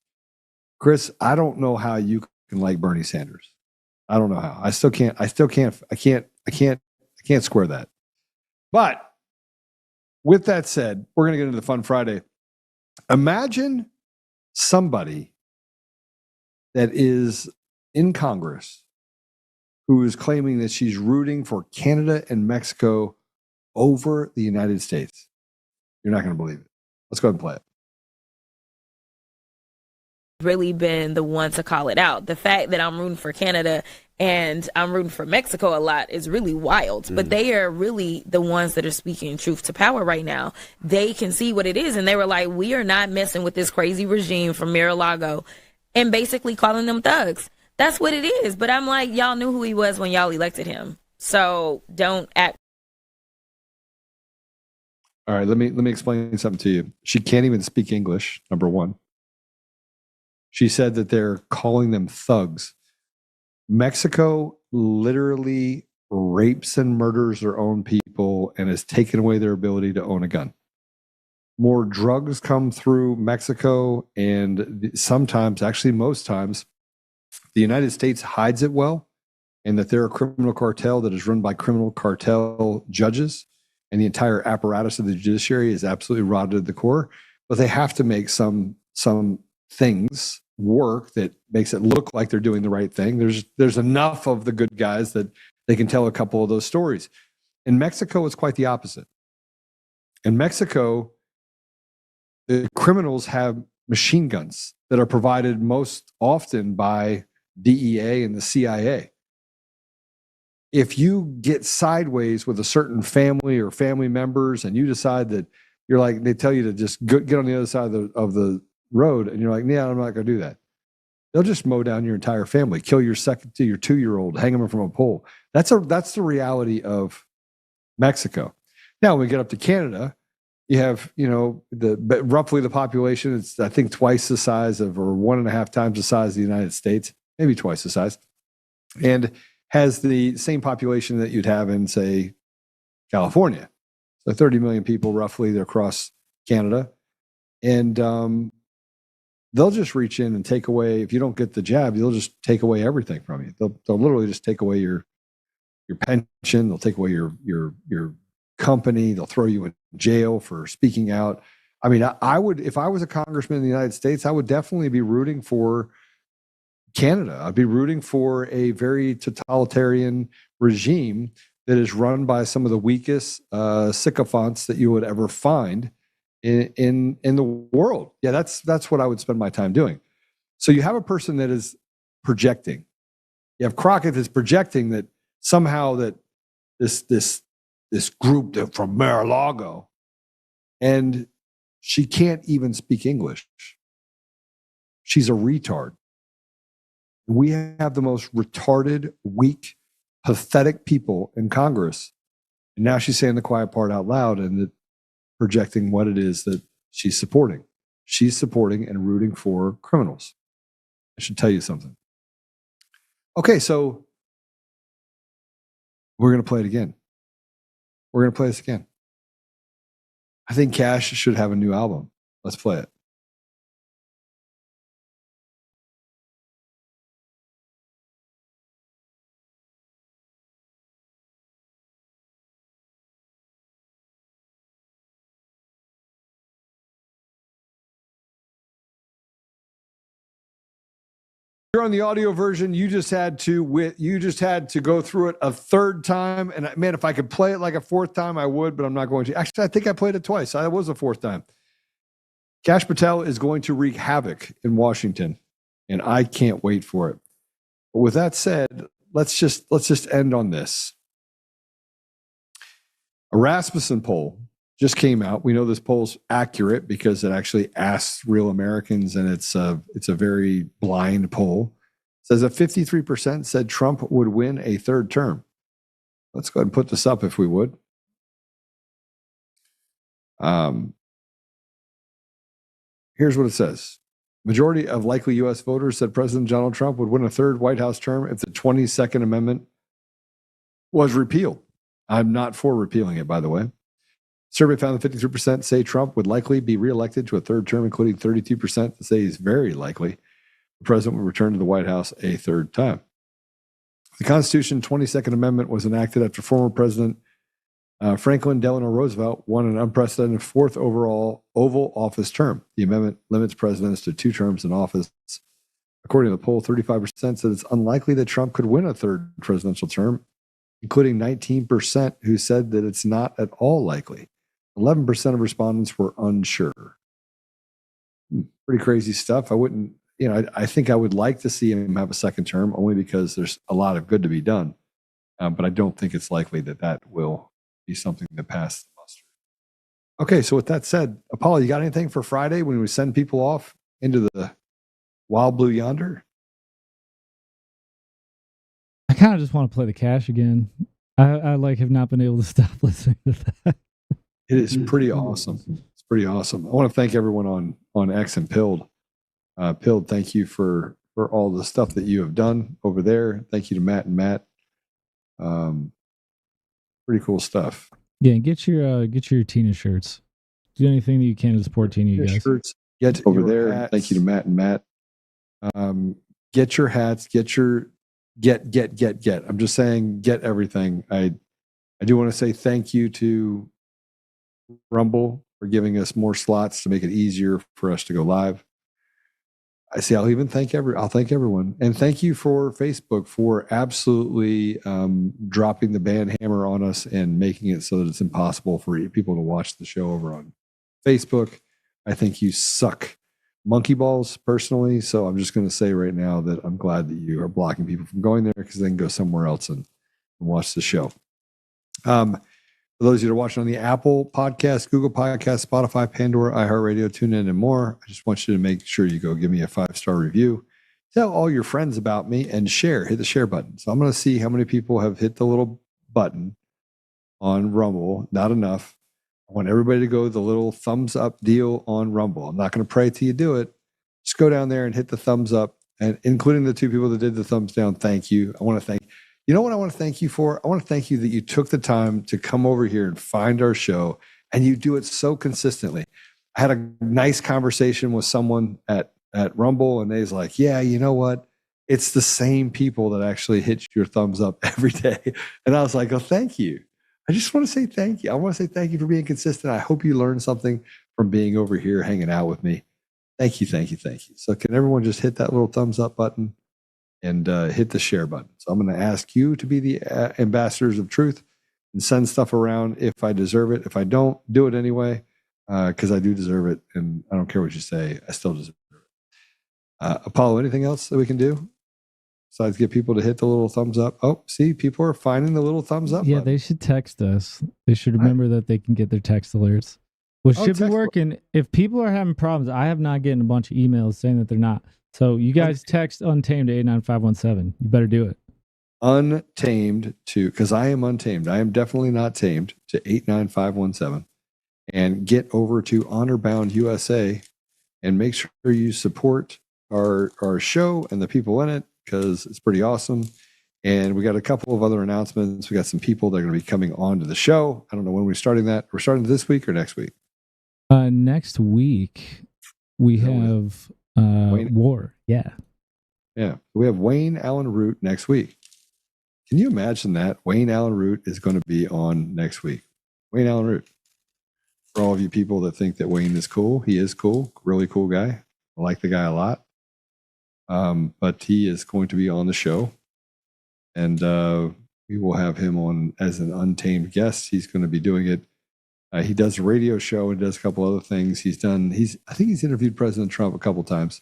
Chris, I don't know how you can like Bernie Sanders. I don't know how. I can't square that. But with that said, we're going to get into the Fun Friday. Imagine somebody that is in Congress who is claiming that she's rooting for Canada and Mexico over the United States. You're not going to believe it. Let's go ahead and play it. really been the one to call it out. The fact that I'm rooting for Canada and I'm rooting for Mexico a lot is really wild. But they are really the ones that are speaking truth to power right now. They can see what it is, and they were like, we are not messing with this crazy regime from Mar-a-Lago, and basically calling them thugs. That's what it is. But I'm like, y'all knew who he was when y'all elected him. So don't act. All right, let me explain something to you. She can't even speak English, number one. She said that they're calling them thugs. Mexico literally rapes and murders their own people and has taken away their ability to own a gun. More drugs come through Mexico, and sometimes, actually most times, the United States hides it well, and that they're a criminal cartel that is run by criminal cartel judges, and the entire apparatus of the judiciary is absolutely rotted at the core. But they have to make some things work that makes it look like they're doing the right thing. There's enough of the good guys that they can tell a couple of those stories. In Mexico, it's quite the opposite. In Mexico, the criminals have machine guns that are provided most often by DEA and the CIA. If you get sideways with a certain family or family members and you decide that you're like, they tell you to just get on the other side of the road, and you're like, yeah, I'm not going to do that. They'll just mow down your entire family, kill your 2-year-old, hang them from a pole. That's the reality of Mexico. Now, when we get up to Canada, you have, roughly the population, it's, I think, twice the size of, or 1.5 times the size of the United States, maybe twice the size, and has the same population that you'd have in, say, California. So 30 million people roughly, they're across Canada. And they'll just reach in and take away, if you don't get the jab, they'll just take away everything from you. They'll literally just take away your pension. They'll take away your company. They'll throw you in jail for speaking out. I mean, I would, if I was a congressman in the United States, I would definitely be rooting for Canada. I'd be rooting for a very totalitarian regime that is run by some of the weakest sycophants that you would ever find in the world. Yeah, that's what I would spend my time doing. So you have a person that is projecting. You have Crockett that's projecting that somehow that this group from Mar-a-Lago, and she can't even speak English. She's a retard. We have the most retarded, weak, pathetic people in Congress. And now she's saying the quiet part out loud and projecting what it is that she's supporting. She's supporting and rooting for criminals. I should tell you something. Okay, so we're going to play it again. We're going to play this again. I think Kash should have a new album. Let's play it. You're on the audio version. You just had to go through it a third time. And man, if I could play it like a fourth time, I would, but I'm not going to. Actually, I think I played it twice. That was the fourth time. Kash Patel is going to wreak havoc in Washington, and I can't wait for it. But with that said, let's just end on this. A Rasmussen poll just came out. We know this poll's accurate because it actually asks real Americans, and it's a very blind poll. It says that 53% said Trump would win a third term. Let's go ahead and put this up if we would. Here's what it says. Majority of likely U.S. voters said President Donald Trump would win a third White House term if the 22nd Amendment was repealed. I'm not for repealing it, by the way. Survey found that 53% say Trump would likely be reelected to a third term, including 32% that say he's very likely the president will return to the White House a third time. The Constitution 22nd Amendment was enacted after former President Franklin Delano Roosevelt won an unprecedented fourth overall Oval Office term. The amendment limits presidents to 2 terms in office. According to the poll, 35% said it's unlikely that Trump could win a third presidential term, including 19% who said that it's not at all likely. 11% of respondents were unsure. Pretty crazy stuff. I wouldn't, I think I would like to see him have a second term only because there's a lot of good to be done. But I don't think it's likely that will be something that passes the muster. Okay, so with that said, Apollo, you got anything for Friday when we send people off into the wild blue yonder? I kind of just want to play the Kash again. I like have not been able to stop listening to that. It is pretty awesome. It's pretty awesome. I want to thank everyone on X and Pilled. Pilled, thank you for all the stuff that you have done over there. Thank you to Matt and Matt. Pretty cool stuff. Yeah, and get your Tina shirts. Do anything that you can to support Tina, you guys. Shirts. Get over there. Hats. Thank you to Matt and Matt. Get your hats. Get. I'm just saying, get everything. I do want to say thank you to Rumble for giving us more slots to make it easier for us to go live. I'll thank everyone, and thank you for Facebook for absolutely dropping the ban hammer on us and making it so that it's impossible for people to watch the show over on Facebook. I think you suck monkey balls personally, so I'm just going to say right now that I'm glad that you are blocking people from going there because they can go somewhere else and watch the show. For those of you that are watching on the Apple Podcast, Google Podcast, Spotify, Pandora, iHeartRadio, TuneIn, and more, I just want you to make sure you go give me a 5-star review. Tell all your friends about me and share. Hit the share button. So I'm going to see how many people have hit the little button on Rumble. Not enough. I want everybody to go the little thumbs up deal on Rumble. I'm not going to pray till you do it. Just go down there and hit the thumbs up, and including the 2 people that did the thumbs down. Thank you. I want to thank. You know what I want to thank you for? I want to thank you that you took the time to come over here and find our show, and you do it so consistently. I had a nice conversation with someone at Rumble, and they's like, yeah, you know what? It's the same people that actually hit your thumbs up every day. And I was like, oh, thank you. I just want to say thank you. I want to say thank you for being consistent. I hope you learned something from being over here hanging out with me. Thank you, thank you, thank you. So can everyone just hit that little thumbs up button and hit the share button? So I'm going to ask you to be the ambassadors of truth and send stuff around if I deserve it. If I don't, do it anyway, because I do deserve it. And I don't care what you say. I still deserve it. Apollo, anything else that we can do besides get people to hit the little thumbs up? Oh, see, people are finding the little thumbs up Yeah, button. they should text us. They should remember that they can get their text alerts, which should be working. If people are having problems, I have not getting a bunch of emails saying that they're not. So you guys text Untamed to 89517. You better do it. Untamed to, because I am untamed. I am definitely not tamed, to 89517. And get over to Honorbound USA and make sure you support our show and the people in it, because it's pretty awesome. And we got a couple of other announcements. We got some people that are going to be coming on to the show. I don't know when we're starting that. We're starting this week or next week? Next week we have War. Yeah. We have Wayne Allen Root next week. Can you imagine that? Wayne Allen Root is going to be on next week. Wayne Allen Root. For all of you people that think that Wayne is cool, he is cool. Really cool guy. I like the guy a lot. But he is going to be on the show. And we will have him on as an Untamed guest. He's going to be doing it. He does a radio show and does a couple other things. I think he's interviewed President Trump a couple times.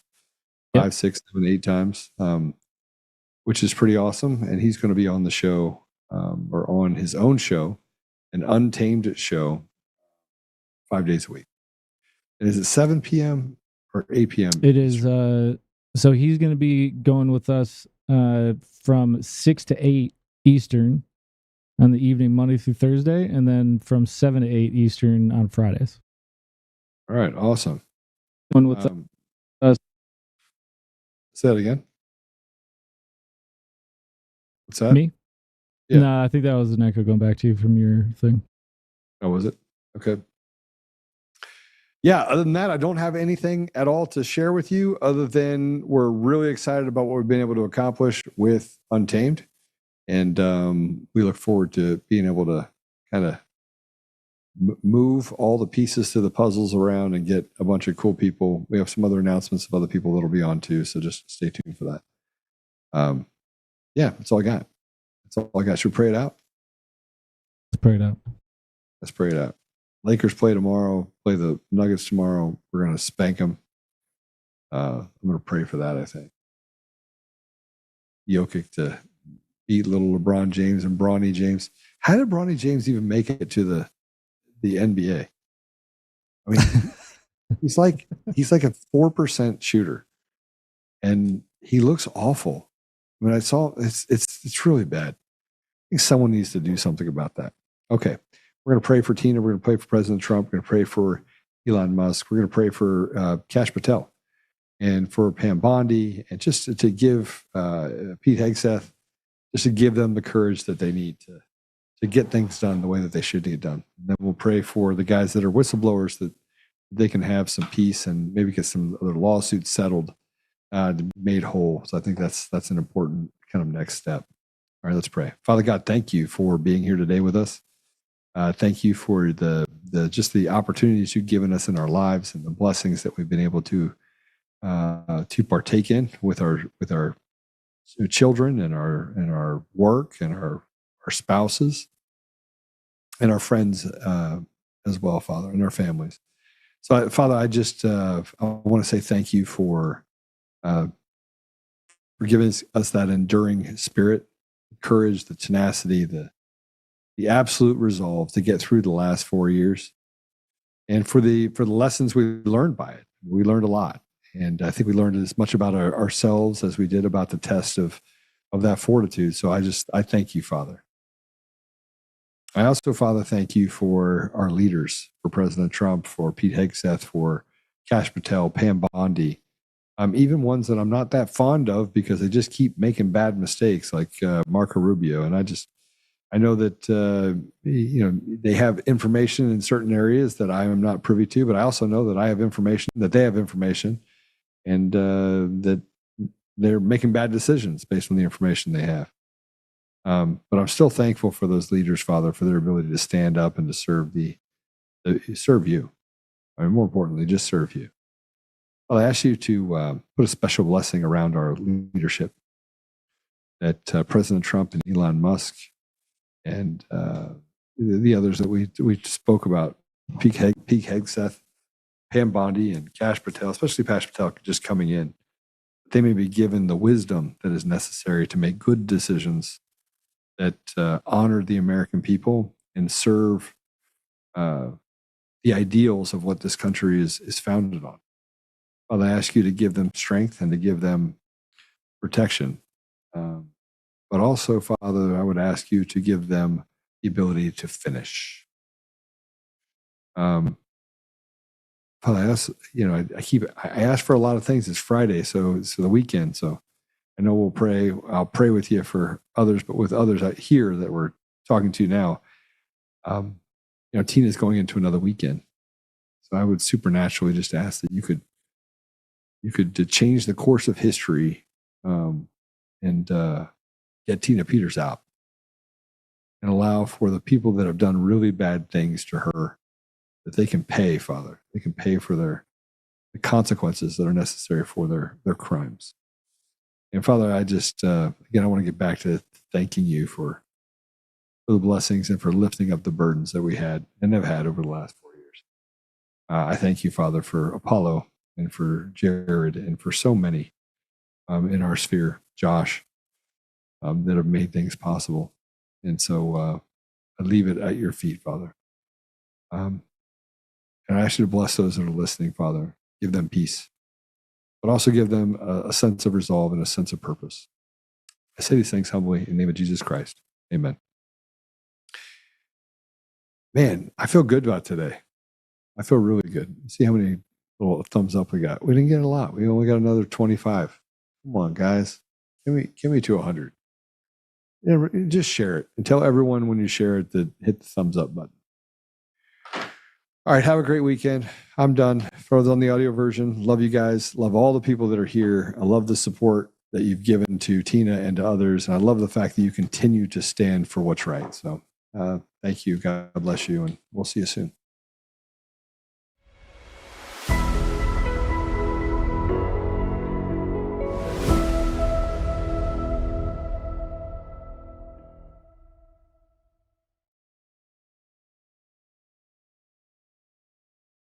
5, 6, 7, 8 times, which is pretty awesome. And he's going to be on the show, or on his own show, an Untamed show, 5 days a week. And is it 7 p.m. or 8 p.m.? It is. So he's going to be going with us from 6 to 8 Eastern on the evening, Monday through Thursday, and then from 7 to 8 Eastern on Fridays. All right, awesome. One with us. Say that again. What's that? Me? Yeah. No, I think that was an echo going back to you from your thing. Oh, was it? Okay. Yeah, other than that, I don't have anything at all to share with you other than we're really excited about what we've been able to accomplish with Untamed. And we look forward to being able to kind of move all the pieces to the puzzles around and get a bunch of cool people. We have some other announcements of other people that'll be on too, so just stay tuned for that. Yeah, that's all I got. That's all I got. Should we pray it out? Let's pray it out. Let's pray it out. Lakers play tomorrow, play the Nuggets tomorrow. We're going to spank them. I'm going to pray for that, I think. Jokic to beat little LeBron James and Bronny James. How did Bronny James even make it to the NBA? I mean, he's like a 4% shooter, and he looks awful. I mean, I saw it's really bad. I think someone needs to do something about that. Okay, we're going to pray for Tina. We're going to pray for President Trump. We're going to pray for Elon Musk. We're going to pray for Kash Patel and for Pam Bondi, and just to give Pete Hegseth, just to give them the courage that they need to get things done the way that they should get done. And then we'll pray for the guys that are whistleblowers, that they can have some peace and maybe get some other lawsuits settled, made whole. So I think that's an important kind of next step. All right, let's pray. Father God, thank you for being here today with us. Thank you for the just the opportunities you've given us in our lives and the blessings that we've been able to partake in with our children and our work and our spouses and our friends as well, Father, and our families. So, Father, I just I want to say thank you for giving us that enduring spirit, courage, the tenacity, the absolute resolve to get through the last 4 years, and for the lessons we learned by it. We learned a lot, and I think we learned as much about ourselves as we did about the test of that fortitude. So I thank you, Father. I also, Father, thank you for our leaders, for President Trump, for Pete Hegseth, for Kash Patel, Pam Bondi, even ones that I'm not that fond of because they just keep making bad mistakes, like Marco Rubio. And I know that they have information in certain areas that I am not privy to, but I also know that I have information, that they have information, and that they're making bad decisions based on the information they have. But I'm still thankful for those leaders, Father, for their ability to stand up and to serve you. I mean, more importantly, just serve you. Well, I ask you to put a special blessing around our leadership, that President Trump and Elon Musk and the others that we spoke about, Pete Hegseth, Pam Bondi, and Kash Patel, especially Kash Patel just coming in, they may be given the wisdom that is necessary to make good decisions that honor the American people and serve the ideals of what this country is founded on. Father, I ask you to give them strength and to give them protection. But also, Father, I would ask you to give them the ability to finish. Father, I ask for a lot of things. It's Friday, so it's the weekend. So I know we'll pray. I'll pray with you for others, but with others here that we're talking to now, Tina's going into another weekend. So I would supernaturally just ask that you could change the course of history and get Tina Peters out and allow for the people that have done really bad things to her, that they can pay, Father. They can pay for the consequences that are necessary for their crimes. And Father, I just, again, I want to get back to thanking you for the blessings and for lifting up the burdens that we had and have had over the last 4 years. I thank you, Father, for Apollo and for Jared and for so many in our sphere, Josh, that have made things possible. And so I leave it at your feet, Father. And I ask you to bless those that are listening, Father. Give them peace, but also give them a sense of resolve and a sense of purpose. I say these things humbly in the name of Jesus Christ. Amen. Man, I feel good about today. I feel really good. See how many little thumbs up we got. We didn't get a lot. We only got another 25. Come on, guys. Give me to 100. Just share it and tell everyone when you share it to hit the thumbs up button. All right, have a great weekend. I'm done. For those on the audio version, love you guys. Love all the people that are here. I love the support that you've given to Tina and to others. And I love the fact that you continue to stand for what's right. So thank you. God bless you. And we'll see you soon.